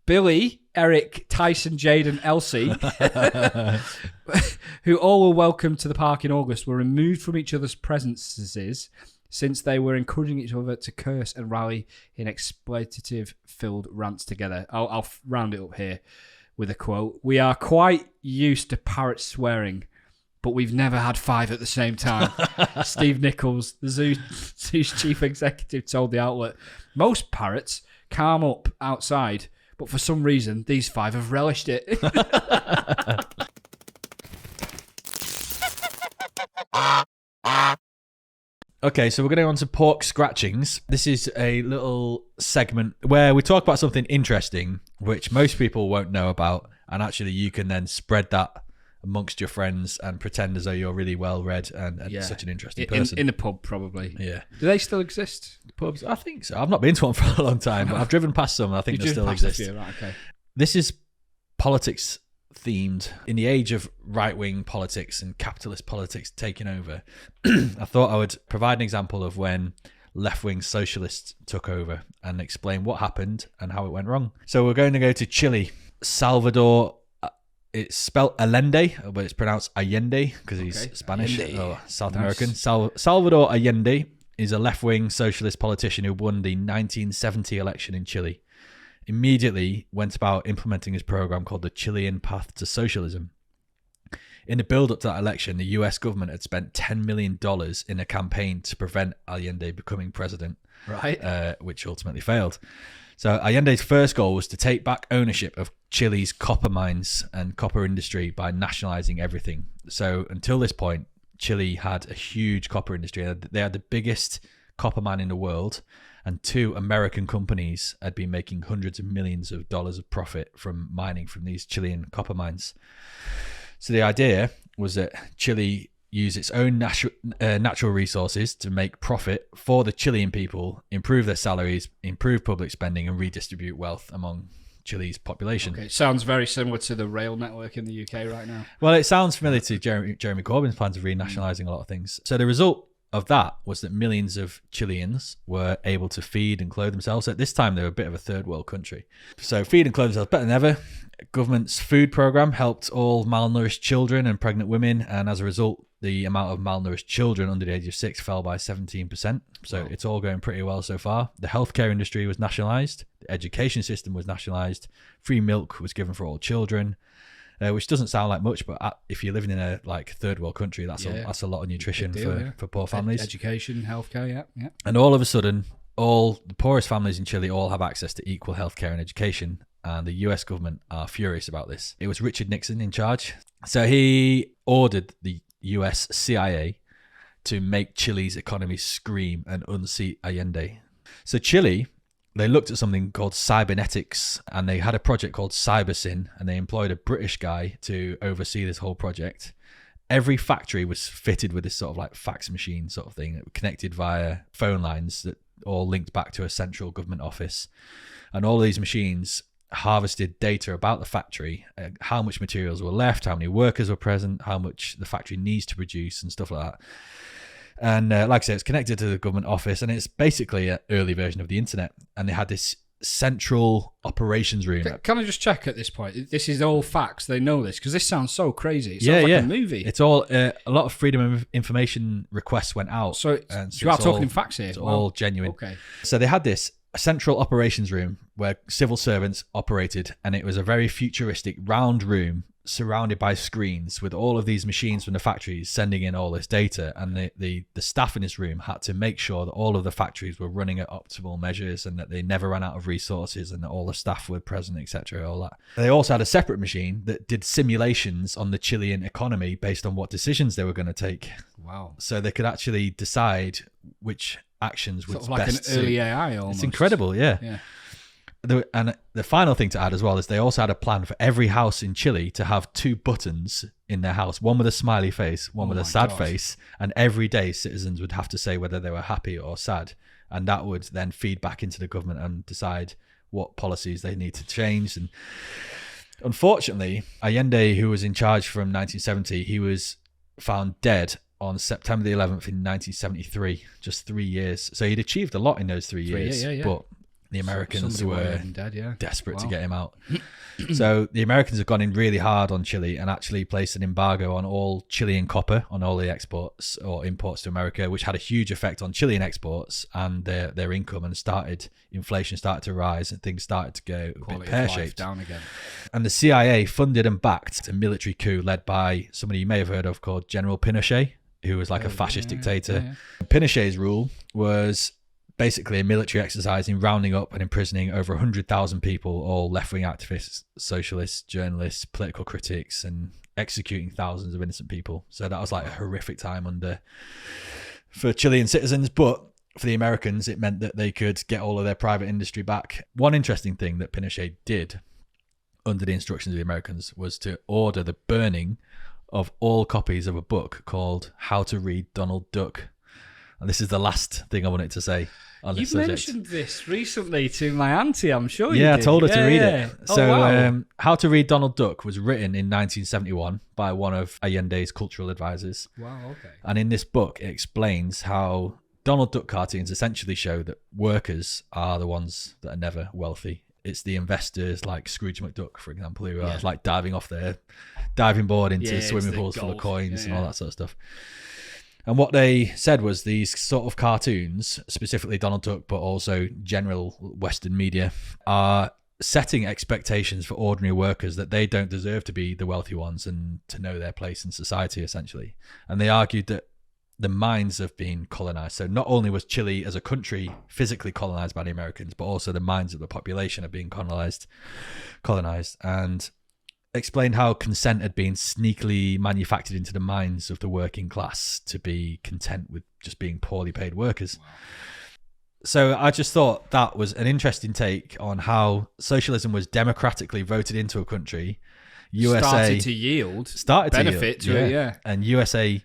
Speaker 1: Billy, Eric, Tyson, Jade and Elsie, who all were welcomed to the park in August, were removed from each other's presences since they were encouraging each other to curse and rally in expletive-filled rants together. I'll round it up here with a quote. "We are quite used to parrots swearing, but we've never had 5 at the same time." Steve Nichols, the zoo's chief executive, told the outlet, "Most parrots calm up outside, but for some reason, these 5 have relished it."
Speaker 2: Okay, so we're going to go on to pork scratchings. This is a little segment where we talk about something interesting, which most people won't know about, and actually you can then spread that amongst your friends and pretend as though you're really well read and such an interesting person.
Speaker 1: In the pub, probably.
Speaker 2: Yeah.
Speaker 1: Do they still exist?
Speaker 2: Pubs? I think so. I've not been to one for a long time, but I've driven past some and I think they still exist.
Speaker 1: Right, okay.
Speaker 2: This is politics themed. In the age of right-wing politics and capitalist politics taking over, I thought I would provide an example of when left-wing socialists took over and explain what happened and how it went wrong. So we're going to go to Chile. Salvador, it's spelled Allende, but it's pronounced Allende because he's Spanish or South American. Salvador Allende is a left-wing socialist politician who won the 1970 election in Chile. Immediately went about implementing his program called the Chilean Path to Socialism. In the build-up to that election, the US government had spent $10 million in a campaign to prevent Allende becoming president,
Speaker 1: right?
Speaker 2: Which ultimately failed. So Allende's first goal was to take back ownership of Chile's copper mines and copper industry by nationalizing everything. So until this point, Chile had a huge copper industry. They had the biggest copper mine in the world, and 2 American companies had been making hundreds of millions of dollars of profit from mining from these Chilean copper mines. So the idea was that Chile use its own natural resources to make profit for the Chilean people, improve their salaries, improve public spending, and redistribute wealth among Chile's population.
Speaker 1: Okay, sounds very similar to the rail network in the UK right now.
Speaker 2: Well, it sounds familiar to Jeremy Corbyn's plans of renationalising a lot of things. So the result of that was that millions of Chileans were able to feed and clothe themselves. At this time, they were a bit of a third world country. So feed and clothe themselves better than ever. Government's food program helped all malnourished children and pregnant women, and as a result, the amount of malnourished children under the age of 6 fell by 17%. So It's all going pretty well so far. The healthcare industry was nationalised. The education system was nationalised. Free milk was given for all children, which doesn't sound like much, but if you're living in a third world country, that's a lot of nutrition for poor families.
Speaker 1: Education, healthcare, yeah.
Speaker 2: And all of a sudden, all the poorest families in Chile all have access to equal healthcare and education. And the US government are furious about this. It was Richard Nixon in charge. So he ordered the US CIA to make Chile's economy scream and unseat Allende. So Chile, they looked at something called cybernetics, and they had a project called CyberSyn, and they employed a British guy to oversee this whole project. Every factory was fitted with this sort of fax machine sort of thing that were connected via phone lines that all linked back to a central government office. And all of these machines harvested data about the factory, how much materials were left, how many workers were present, how much the factory needs to produce and stuff like that. And like I say, it's connected to the government office, and it's basically an early version of the internet. And they had this central operations room.
Speaker 1: Can I just check at this point? This is all facts. They know this because this sounds so crazy. It sounds like a movie.
Speaker 2: It's all a lot of freedom of information requests went out.
Speaker 1: So you are talking facts here.
Speaker 2: It's all genuine.
Speaker 1: Okay.
Speaker 2: So they had this central operations room where civil servants operated, and it was a very futuristic round room surrounded by screens with all of these machines from the factories sending in all this data. And the staff in this room had to make sure that all of the factories were running at optimal measures and that they never ran out of resources and that all the staff were present, etc. All that. They also had a separate machine that did simulations on the Chilean economy based on what decisions they were going to take.
Speaker 1: Wow.
Speaker 2: So they could actually decide which actions would
Speaker 1: sort of like
Speaker 2: best
Speaker 1: an early
Speaker 2: suit.
Speaker 1: AI almost.
Speaker 2: It's incredible, yeah. And the final thing to add as well is they also had a plan for every house in Chile to have 2 buttons in their house, one with a smiley face, one with a sad face, and every day citizens would have to say whether they were happy or sad, and that would then feed back into the government and decide what policies they need to change. And unfortunately, Allende, who was in charge from 1970, he was found dead on September the 11th in 1973, just 3 years. So he'd achieved a lot in those 3 years, but the Americans were desperate to get him out. So the Americans have gone in really hard on Chile and actually placed an embargo on all Chilean copper, on all the exports or imports to America, which had a huge effect on Chilean exports and their income, and inflation started to rise and things started to go a bit pear-shaped.
Speaker 1: Down again.
Speaker 2: And the CIA funded and backed a military coup led by somebody you may have heard of called General Pinochet, who was like a fascist dictator. Pinochet's rule was basically a military exercise in rounding up and imprisoning over 100,000 people, all left-wing activists, socialists, journalists, political critics, and executing thousands of innocent people. So that was like a horrific time for Chilean citizens, but for the Americans, it meant that they could get all of their private industry back. One interesting thing that Pinochet did under the instructions of the Americans was to order the burning of all copies of a book called How to Read Donald Duck. And this is the last thing I wanted to say on this subject.
Speaker 1: You've mentioned this recently to my auntie, I'm sure you did.
Speaker 2: Yeah, I told her to read it.
Speaker 1: Oh,
Speaker 2: So
Speaker 1: wow.
Speaker 2: How to Read Donald Duck was written in 1971 by one of Allende's cultural advisors.
Speaker 1: Wow, okay.
Speaker 2: And in this book, it explains how Donald Duck cartoons essentially show that workers are the ones that are never wealthy. It's the investors like Scrooge McDuck, for example, who are like diving off their diving board into swimming pools full of coins and all that sort of stuff. And what they said was these sort of cartoons, specifically Donald Duck, but also general Western media, are setting expectations for ordinary workers that they don't deserve to be the wealthy ones and to know their place in society, essentially. And they argued that the minds have been colonized. So not only was Chile as a country physically colonized by the Americans, but also the minds of the population are being colonized, and explained how consent had been sneakily manufactured into the minds of the working class to be content with just being poorly paid workers. Wow. So I just thought that was an interesting take on how socialism was democratically voted into a country. USA
Speaker 1: started to yield benefit to it,
Speaker 2: and USA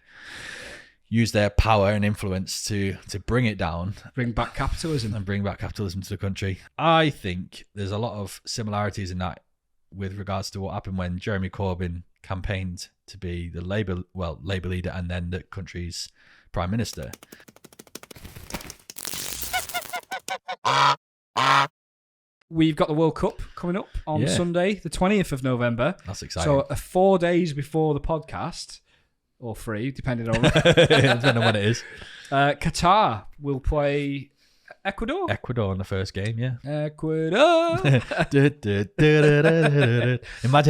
Speaker 2: used their power and influence to bring it down.
Speaker 1: Bring back capitalism.
Speaker 2: And bring back capitalism to the country. I think there's a lot of similarities in that with regards to what happened when Jeremy Corbyn campaigned to be the Labour leader and then the country's Prime Minister.
Speaker 1: We've got the World Cup coming up on Sunday, the 20th of November.
Speaker 2: That's exciting.
Speaker 1: So 4 days before the podcast, or 3, depending on
Speaker 2: depending on what it is.
Speaker 1: Qatar will play Ecuador.
Speaker 2: Ecuador in the first game, yeah.
Speaker 1: Ecuador.
Speaker 2: Imagine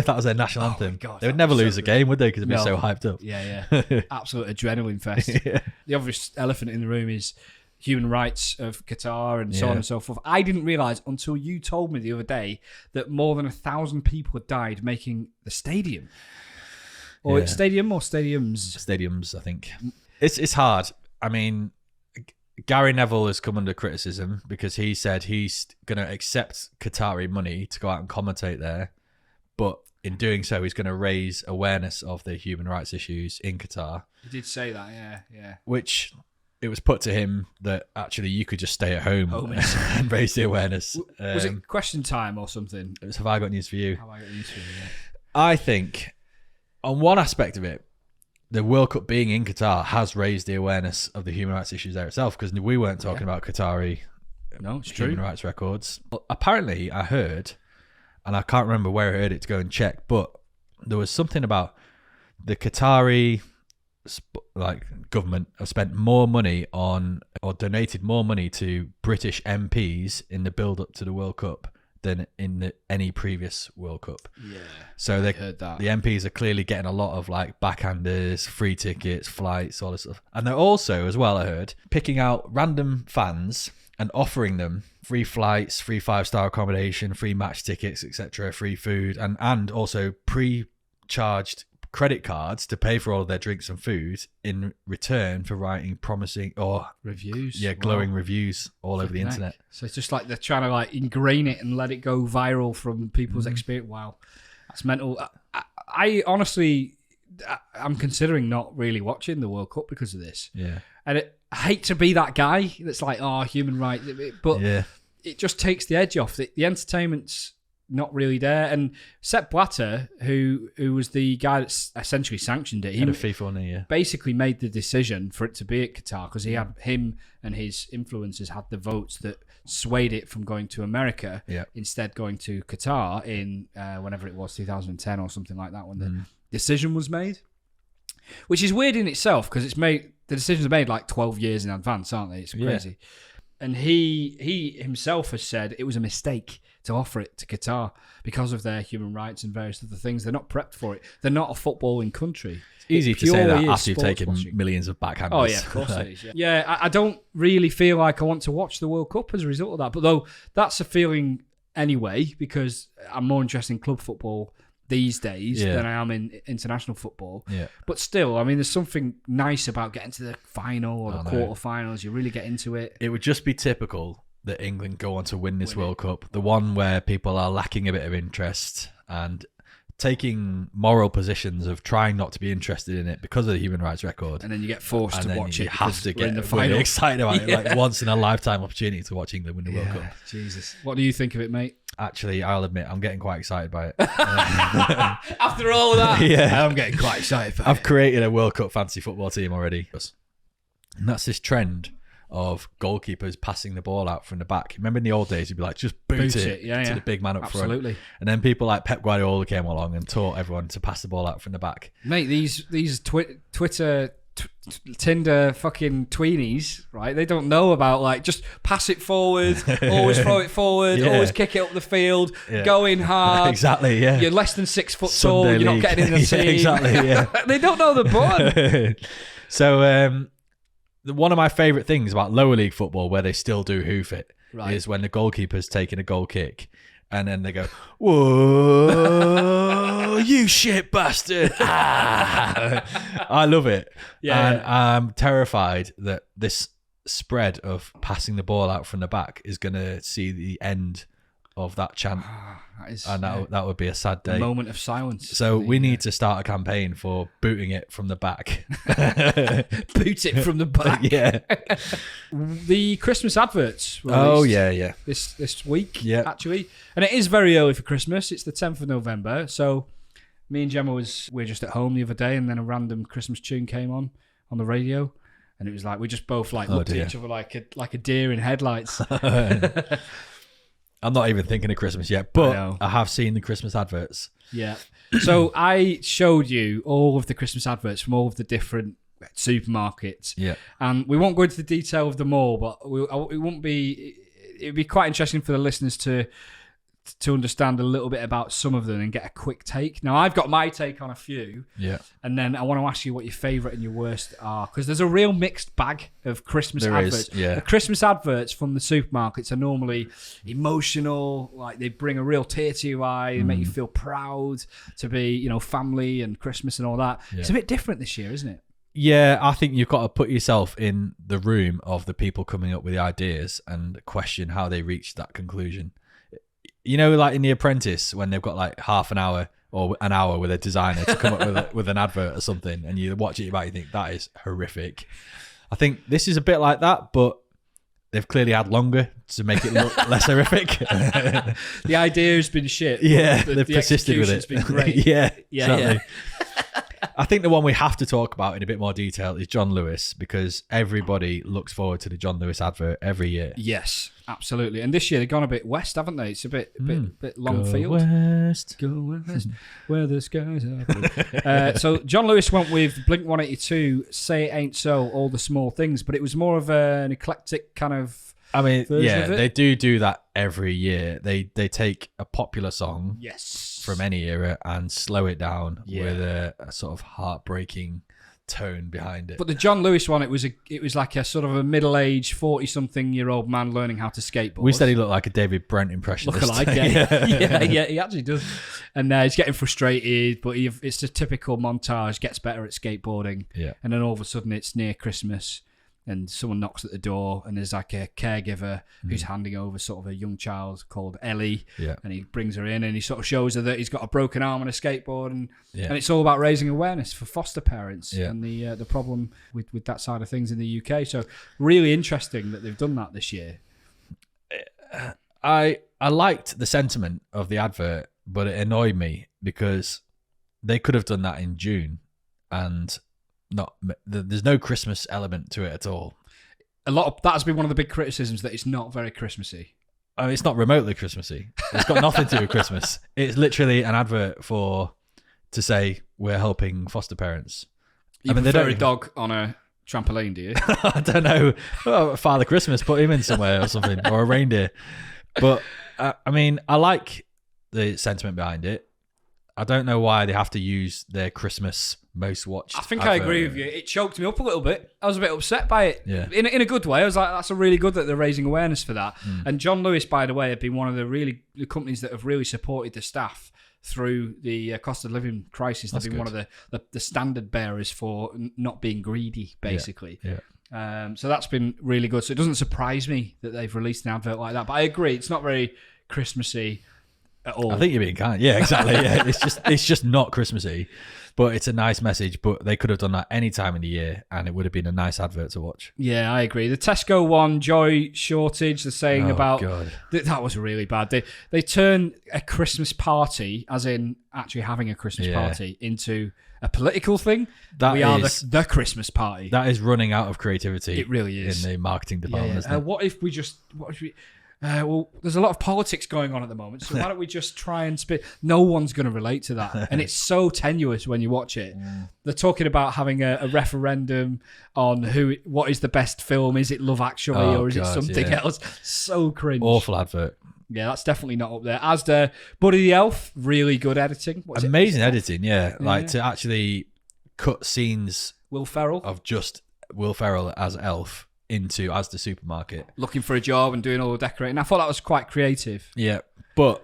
Speaker 2: if that was their national anthem.
Speaker 1: God,
Speaker 2: they would never lose a game, would they? Because it'd be so hyped up.
Speaker 1: Yeah. Absolute adrenaline fest. The obvious elephant in the room is human rights of Qatar and so on and so forth. I didn't realise until you told me the other day that more than 1,000 people had died making the stadium. Or it's stadium or stadiums?
Speaker 2: Stadiums, I think. It's hard. I mean, Gary Neville has come under criticism because he said he's going to accept Qatari money to go out and commentate there. But in doing so, he's going to raise awareness of the human rights issues in Qatar.
Speaker 1: He did say that, yeah.
Speaker 2: Which it was put to him that actually you could just stay at home and raise the awareness.
Speaker 1: Was it question time or something?
Speaker 2: It was, have I got news for you?
Speaker 1: Have I got news for you? Yeah.
Speaker 2: I think on one aspect of it, the World Cup being in Qatar has raised the awareness of the human rights issues there itself, because we weren't talking about Qatari human rights records. But apparently, I heard, and I can't remember where I heard it to go and check, but there was something about the Qatari government have spent more money on, or donated more money to British MPs in the build up to the World Cup than in any previous World Cup.
Speaker 1: Yeah.
Speaker 2: So
Speaker 1: I heard that.
Speaker 2: The MPs are clearly getting a lot of like backhanders, free tickets, flights, all this stuff. And they're also, as well, I heard, picking out random fans and offering them free flights, free 5-star accommodation, free match tickets, etc., free food, and also pre-charged credit cards to pay for all of their drinks and food in return for writing promising or
Speaker 1: reviews.
Speaker 2: Yeah, glowing reviews all over the internet.
Speaker 1: So it's just like they're trying to like ingrain it and let it go viral from people's experience. Wow, that's mental. I honestly, I'm considering not really watching the World Cup because of this.
Speaker 2: Yeah.
Speaker 1: And I hate to be that guy that's like, oh, human rights, but it just takes the edge off. The entertainment's not really there. And Sepp Blatter, who was the guy that's essentially sanctioned it, he basically made the decision for it to be at Qatar because he had him and his influencers had the votes that swayed it from going to America, instead going to Qatar in whenever it was 2010 or something like that when the decision was made, which is weird in itself because the decisions are made like 12 years in advance, aren't they? It's crazy. And he himself has said it was a mistake to offer it to Qatar because of their human rights and various other things. They're not prepped for it. They're not a footballing country.
Speaker 2: It's easy to say that after you've taken millions of backhanders.
Speaker 1: Oh, yeah, of course it is. Yeah, I don't really feel like I want to watch the World Cup as a result of that. But though that's a feeling anyway, because I'm more interested in club football these days than I am in international football. Yeah. But still, I mean, there's something nice about getting to the final or the quarterfinals. You really get into it.
Speaker 2: It would just be typical that England go on to win this World Cup. The one where people are lacking a bit of interest and taking moral positions of trying not to be interested in it because of the human rights record.
Speaker 1: And then you get forced to watch it.
Speaker 2: You have to get really excited about it. Like once in a lifetime opportunity to watch England win the World Cup.
Speaker 1: Jesus. What do you think of it, mate?
Speaker 2: Actually, I'll admit, I'm getting quite excited by it.
Speaker 1: After all of that?
Speaker 2: Yeah.
Speaker 1: I'm getting quite excited by it.
Speaker 2: I've created a World Cup fantasy football team already. And that's this trend of goalkeepers passing the ball out from the back. Remember in the old days, you'd be like, just boot it to the big man up front.
Speaker 1: Absolutely.
Speaker 2: And then people like Pep Guardiola came along and taught everyone to pass the ball out from the back.
Speaker 1: Mate, these Twitter, Tinder fucking tweenies, right? They don't know about like, just pass it forward, always throw it forward, always kick it up the field, go in hard.
Speaker 2: Exactly, yeah.
Speaker 1: You're less than 6 foot tall, you're not getting in the team.
Speaker 2: Exactly, yeah.
Speaker 1: They don't know the button.
Speaker 2: So, one of my favourite things about lower league football, where they still do hoof it, is when the goalkeeper's taking a goal kick and then they go, whoa, you shit bastard. I love it. And I'm terrified that this spread of passing the ball out from the back is going to see the end of that chant. That would be a sad day.
Speaker 1: A moment of silence.
Speaker 2: So we need to start a campaign for booting it from the back.
Speaker 1: Boot it from the back.
Speaker 2: Yeah.
Speaker 1: The Christmas adverts. This week, actually, and it is very early for Christmas. It's the 10th of November. So me and Gemma we're just at home the other day, and then a random Christmas tune came on the radio, and it was like we just both like looked at each other like a deer in headlights.
Speaker 2: I'm not even thinking of Christmas yet, but I have seen the Christmas adverts.
Speaker 1: Yeah. So I showed you all of the Christmas adverts from all of the different supermarkets.
Speaker 2: Yeah.
Speaker 1: And we won't go into the detail of them all, but it'd be quite interesting for the listeners to understand a little bit about some of them and get a quick take. Now, I've got my take on a few.
Speaker 2: Yeah.
Speaker 1: And then I want to ask you what your favourite and your worst are, because there's a real mixed bag of Christmas adverts.
Speaker 2: Yeah.
Speaker 1: The Christmas adverts from the supermarkets are normally emotional, like they bring a real tear to your eye, they make you feel proud to be, family and Christmas and all that. Yeah. It's a bit different this year, isn't it?
Speaker 2: Yeah, I think you've got to put yourself in the room of the people coming up with the ideas and question how they reached that conclusion. Like in The Apprentice, when they've got like half an hour or an hour with a designer to come up with an advert or something, and you watch it back, you think that is horrific. I think this is a bit like that, but they've clearly had longer to make it look less horrific.
Speaker 1: The idea has been shit.
Speaker 2: Yeah, they've persisted with it.
Speaker 1: It's been great.
Speaker 2: yeah,
Speaker 1: Yeah.
Speaker 2: exactly. I think the one we have to talk about in a bit more detail is John Lewis, because everybody looks forward to the John Lewis advert every year.
Speaker 1: Yes, absolutely. And this year they've gone a bit west, haven't they? It's a bit long
Speaker 2: Go
Speaker 1: field.
Speaker 2: West.
Speaker 1: Go west, where the skies are blue. So John Lewis went with Blink-182, Say It Ain't So, All the Small Things, but it was more of an eclectic kind of
Speaker 2: I mean,
Speaker 1: version
Speaker 2: yeah,
Speaker 1: of it.
Speaker 2: they do that every year. They take a popular song
Speaker 1: Yes.
Speaker 2: from any era and slow it down
Speaker 1: Yeah.
Speaker 2: with a sort of heartbreaking tone behind it.
Speaker 1: But the John Lewis one, it was like a sort of a middle-aged 40-something-year-old man learning how to skateboard.
Speaker 2: We said he looked like a David Brent impressionist.
Speaker 1: Look alike, yeah, he actually does. And he's getting frustrated, but it's a typical montage, gets better at skateboarding.
Speaker 2: Yeah.
Speaker 1: And then all of a sudden it's near Christmas and someone knocks at the door and there's like a caregiver who's handing over sort of a young child called Ellie.
Speaker 2: Yeah.
Speaker 1: And he brings her in and he sort of shows her that he's got a broken arm on a skateboard and it's all about raising awareness for foster parents and the problem with that side of things in the UK. So really interesting that they've done that this year.
Speaker 2: I liked the sentiment of the advert, but it annoyed me because they could have done that in June and there's no Christmas element to it at all.
Speaker 1: That has been one of the big criticisms, that it's not very Christmassy.
Speaker 2: I mean, it's not remotely Christmassy. It's got nothing to do with Christmas. It's literally an advert to say we're helping foster parents.
Speaker 1: You prefer a dog on a trampoline, do you?
Speaker 2: I don't know. Oh, Father Christmas, put him in somewhere or something, or a reindeer. But I mean, I like the sentiment behind it. I don't know why they have to use their Christmas most watched.
Speaker 1: I think I agree with you. It choked me up a little bit. I was a bit upset by it.
Speaker 2: Yeah.
Speaker 1: In a good way. I was like, that's a really good that they're raising awareness for that. And John Lewis, by the way, have been one of the companies that have really supported the staff through the cost of living crisis. They've been one of the standard bearers for not being greedy, basically.
Speaker 2: Yeah.
Speaker 1: So that's been really good. So it doesn't surprise me that they've released an advert like that. But I agree, it's not very Christmassy at all.
Speaker 2: I think you're being kind. Yeah, exactly. Yeah, it's just not Christmassy, but it's a nice message. But they could have done that any time in the year, and it would have been a nice advert to watch.
Speaker 1: Yeah, I agree. The Tesco one, joy shortage, they're saying about
Speaker 2: God.
Speaker 1: That was really bad. They turn a Christmas party, as in actually having a Christmas party, into a political thing. We are the Christmas party.
Speaker 2: That is running out of creativity.
Speaker 1: It really is.
Speaker 2: In the marketing department. Isn't it?
Speaker 1: What if we well, there's a lot of politics going on at the moment, so why don't we just try and spit? No one's going to relate to that, and it's so tenuous when you watch it. They're talking about having a referendum on what is the best film. Is it Love Actually or is it something else? So cringe.
Speaker 2: Awful advert.
Speaker 1: Yeah, that's definitely not up there. As the Buddy the Elf, really good editing.
Speaker 2: Amazing editing, yeah. Like to actually cut scenes
Speaker 1: Will Ferrell
Speaker 2: of just Will Ferrell as Elf into the supermarket,
Speaker 1: looking for a job and doing all the decorating. I thought that was quite creative.
Speaker 2: Yeah, but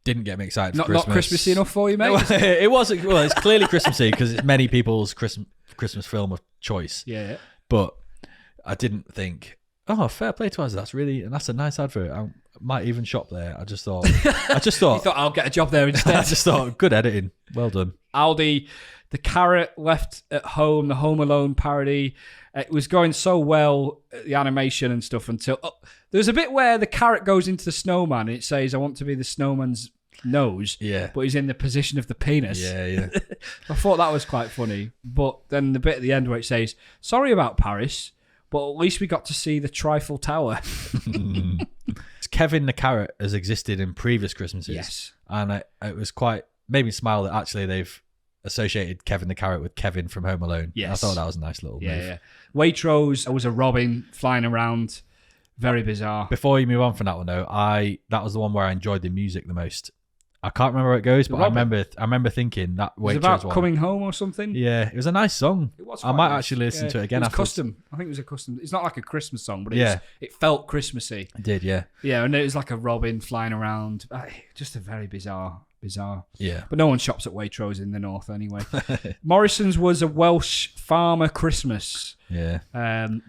Speaker 2: didn't get me excited for Christmas.
Speaker 1: Not Christmassy enough for you, mate?
Speaker 2: It wasn't. Well, it's clearly Christmassy because it's many people's Christmas film of choice.
Speaker 1: Yeah.
Speaker 2: But I didn't think, fair play to us. That's a nice advert. I might even shop there. I just thought.
Speaker 1: You thought I'll get a job there instead.
Speaker 2: I just thought, good editing. Well done.
Speaker 1: Aldi, the carrot left at home, the Home Alone parody. It was going so well, the animation and stuff, until there's a bit where the carrot goes into the snowman and it says, I want to be the snowman's nose.
Speaker 2: Yeah.
Speaker 1: But he's in the position of the penis.
Speaker 2: Yeah.
Speaker 1: I thought that was quite funny. But then the bit at the end where it says, sorry about Paris, but at least we got to see the Trifle Tower.
Speaker 2: Kevin the Carrot has existed in previous Christmases.
Speaker 1: Yes.
Speaker 2: And it was made me smile that actually they've associated Kevin the Carrot with Kevin from Home Alone.
Speaker 1: Yes.
Speaker 2: I thought that was a nice little move.
Speaker 1: Yeah. Waitrose was a robin flying around. Very bizarre.
Speaker 2: Before you move on from that one though, that was the one where I enjoyed the music the most. I can't remember where it goes, but I remember thinking that Waitrose
Speaker 1: it was about
Speaker 2: one.
Speaker 1: coming home or something.
Speaker 2: Yeah, it was a nice song.
Speaker 1: It was.
Speaker 2: I might actually listen to it again.
Speaker 1: It was
Speaker 2: afterwards.
Speaker 1: custom. I think it was a custom. It's not like a Christmas song, but it felt Christmassy.
Speaker 2: It did, yeah.
Speaker 1: Yeah, and it was like a robin flying around. Just a very bizarre.
Speaker 2: Yeah.
Speaker 1: But no one shops at Waitrose in the north anyway. Morrison's was a Welsh farmer Christmas.
Speaker 2: Yeah.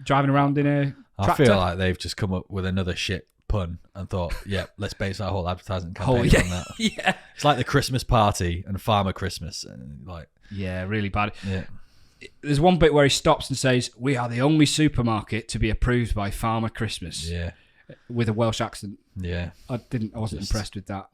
Speaker 1: Driving around in a tractor.
Speaker 2: I feel like they've just come up with another shit pun and thought, let's base our whole advertising campaign on that.
Speaker 1: Yeah.
Speaker 2: It's like the Christmas party and Farmer Christmas. And
Speaker 1: yeah, really bad.
Speaker 2: Yeah.
Speaker 1: there's one bit where he stops and says, "We are the only supermarket to be approved by Farmer Christmas."
Speaker 2: Yeah.
Speaker 1: With a Welsh accent.
Speaker 2: Yeah.
Speaker 1: I wasn't impressed with that.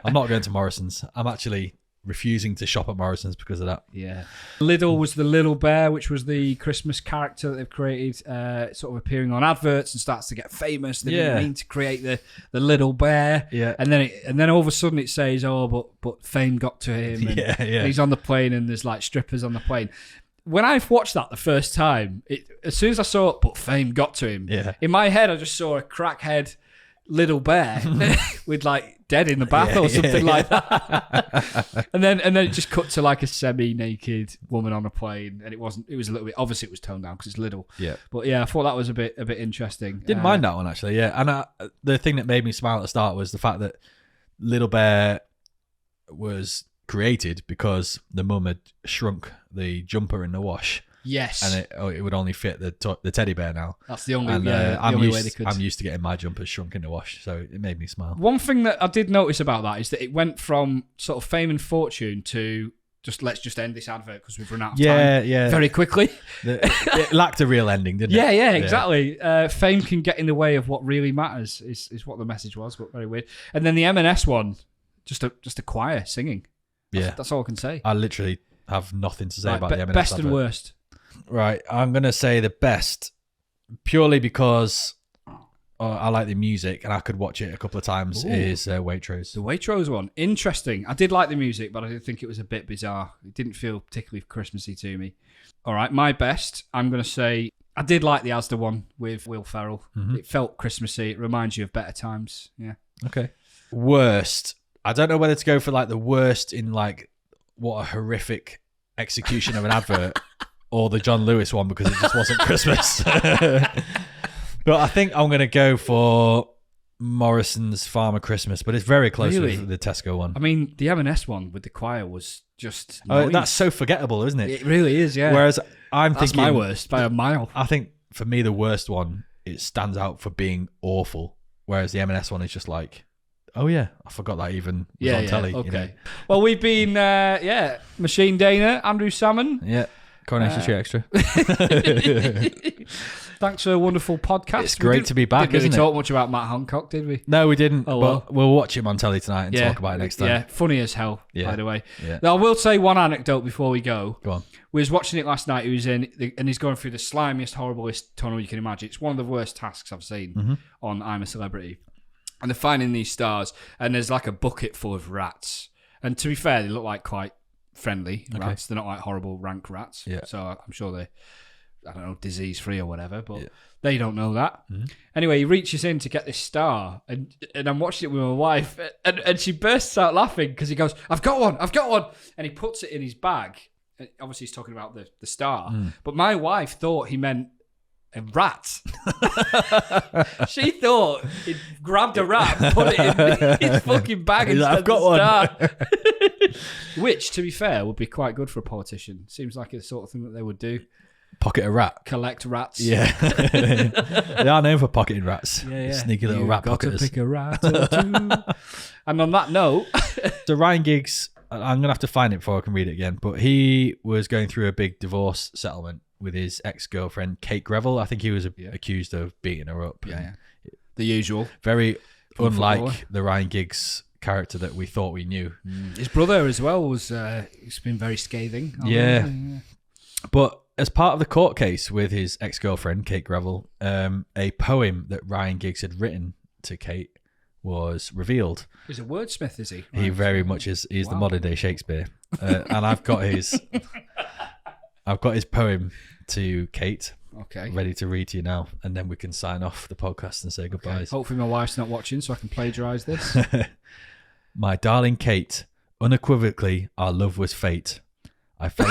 Speaker 2: I'm not going to Morrison's. I'm actually refusing to shop at Morrison's because of that.
Speaker 1: Yeah. Little was the little bear, which was the Christmas character that they've created, sort of appearing on adverts and starts to get famous. They didn't mean to create the little bear.
Speaker 2: Yeah.
Speaker 1: And then all of a sudden it says, but fame got to him. And, and he's on the plane and there's like strippers on the plane. When I watched that the first time, as soon as I saw it, but fame got to him.
Speaker 2: Yeah.
Speaker 1: In my head, I just saw a crackhead little bear with like dead in the bath or something like that. and then it just cut to like a semi-naked woman on a plane, and it was a little bit, obviously it was toned down because it's little.
Speaker 2: Yeah.
Speaker 1: But yeah, I thought that was a bit interesting.
Speaker 2: Didn't mind that one actually. Yeah. And the thing that made me smile at the start was the fact that Little Bear was created because the mum had shrunk the jumper in the wash.
Speaker 1: Yes.
Speaker 2: And it would only fit the teddy bear now.
Speaker 1: That's the only,
Speaker 2: way
Speaker 1: they could.
Speaker 2: I'm used to getting my jumpers shrunk in the wash, so it made me smile.
Speaker 1: One thing that I did notice about that is that it went from sort of fame and fortune to let's just end this advert because we've run out of time very quickly.
Speaker 2: It lacked a real ending, didn't it?
Speaker 1: Yeah, exactly. Fame can get in the way of what really matters is what the message was, but very weird. And then the M&S one, just a choir singing. That's all I can say.
Speaker 2: I literally have nothing to say about the M&S
Speaker 1: best
Speaker 2: advert.
Speaker 1: and worst.
Speaker 2: Right, I'm going to say the best purely because I like the music and I could watch it a couple of times. Is Waitrose.
Speaker 1: The Waitrose one. Interesting. I did like the music, but I did think it was a bit bizarre. It didn't feel particularly Christmassy to me. All right, my best, I'm going to say I did like the Asda one with Will Ferrell. Mm-hmm. It felt Christmassy. It reminds you of better times. Yeah.
Speaker 2: Okay. Worst. I don't know whether to go for like the worst in like what a horrific execution of an advert or the John Lewis one because it just wasn't Christmas. But I think I'm going to go for Morrison's Farmer Christmas, but it's very close with the Tesco one.
Speaker 1: I mean, the M&S one with the choir was just noise.
Speaker 2: That's so forgettable, isn't it?
Speaker 1: It really is, yeah.
Speaker 2: Whereas
Speaker 1: That's my worst by a mile.
Speaker 2: I think for me, the worst one, it stands out for being awful, whereas the M&S one is just like, oh yeah, I forgot that even was on telly.
Speaker 1: Okay.
Speaker 2: You know?
Speaker 1: Well, we've been, Machine Daena, Andrew Salmon.
Speaker 2: Yeah. Coronation Street Extra.
Speaker 1: Thanks for a wonderful podcast.
Speaker 2: It's great to be back,
Speaker 1: didn't
Speaker 2: isn't
Speaker 1: really
Speaker 2: it?
Speaker 1: talk much about Matt Hancock, did we?
Speaker 2: No, we didn't.
Speaker 1: Oh, well.
Speaker 2: But we'll watch him on telly tonight and talk about it next time.
Speaker 1: Yeah, funny as hell, by the way.
Speaker 2: Yeah.
Speaker 1: Now, I will say one anecdote before we go.
Speaker 2: Go on.
Speaker 1: We was watching it last night. He was in, and he's going through the slimiest, horriblest tunnel you can imagine. It's one of the worst tasks I've seen on I'm a Celebrity. And they're finding these stars, and there's like a bucket full of rats. And to be fair, they look like quite friendly rats. They're not like horrible rank rats. Yeah. So I'm sure they're, I don't know, disease free or whatever, but they don't know that. Anyway, he reaches in to get this star, and I'm watching it with my wife, and she bursts out laughing because he goes, I've got one. And he puts it in his bag. Obviously, he's talking about the star. But my wife thought he meant a rat. She thought he'd grabbed a rat and put it in his fucking bag and
Speaker 2: I've got one.
Speaker 1: Which, to be fair, would be quite good for a politician. Seems like the sort of thing that they would do.
Speaker 2: Pocket a rat.
Speaker 1: Collect rats.
Speaker 2: Yeah. They are known for pocketing rats.
Speaker 1: Yeah.
Speaker 2: Sneaky little rat
Speaker 1: got
Speaker 2: pocketers.
Speaker 1: To pick a rat or two. And on that note...
Speaker 2: So Ryan Giggs, I'm going to have to find it before I can read it again, but he was going through a big divorce settlement with his ex-girlfriend, Kate Greville. I think he was accused of beating her up.
Speaker 1: Yeah. The usual.
Speaker 2: Very unlike the Ryan Giggs character that we thought we knew.
Speaker 1: His brother as well was he's been very scathing.
Speaker 2: Yeah. But as part of the court case with his ex-girlfriend, Kate Greville, a poem that Ryan Giggs had written to Kate was revealed.
Speaker 1: He's a wordsmith, is he?
Speaker 2: He very much is. He's the modern day Shakespeare. And I've got his poem to Kate.
Speaker 1: Okay.
Speaker 2: Ready to read to you now, and then we can sign off the podcast and say goodbyes.
Speaker 1: Okay. Hopefully my wife's not watching so I can plagiarise this.
Speaker 2: My darling Kate, unequivocally our love was fate. I fell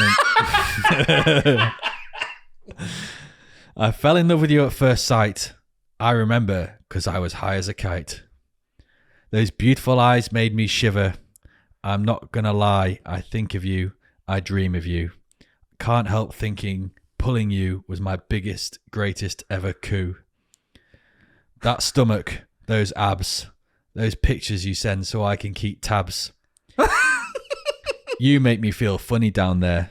Speaker 2: in love with you at first sight. I remember because I was high as a kite. Those beautiful eyes made me shiver. I'm not gonna lie, I think of you, I dream of you. Can't help thinking pulling you was my biggest, greatest ever coup. That stomach, those abs, those pictures you send so I can keep tabs. You make me feel funny down there.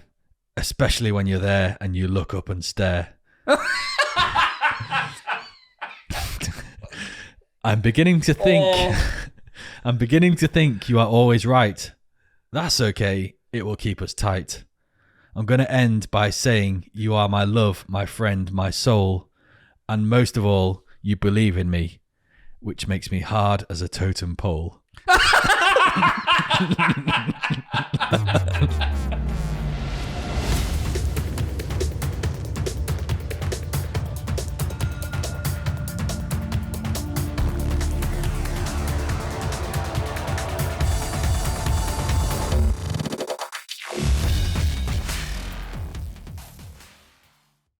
Speaker 2: especially when you're there and you look up and stare. I'm beginning to think you are always right. That's okay. It will keep us tight. I'm going to end by saying you are my love, my friend, my soul, and most of all, you believe in me, which makes me hard as a totem pole.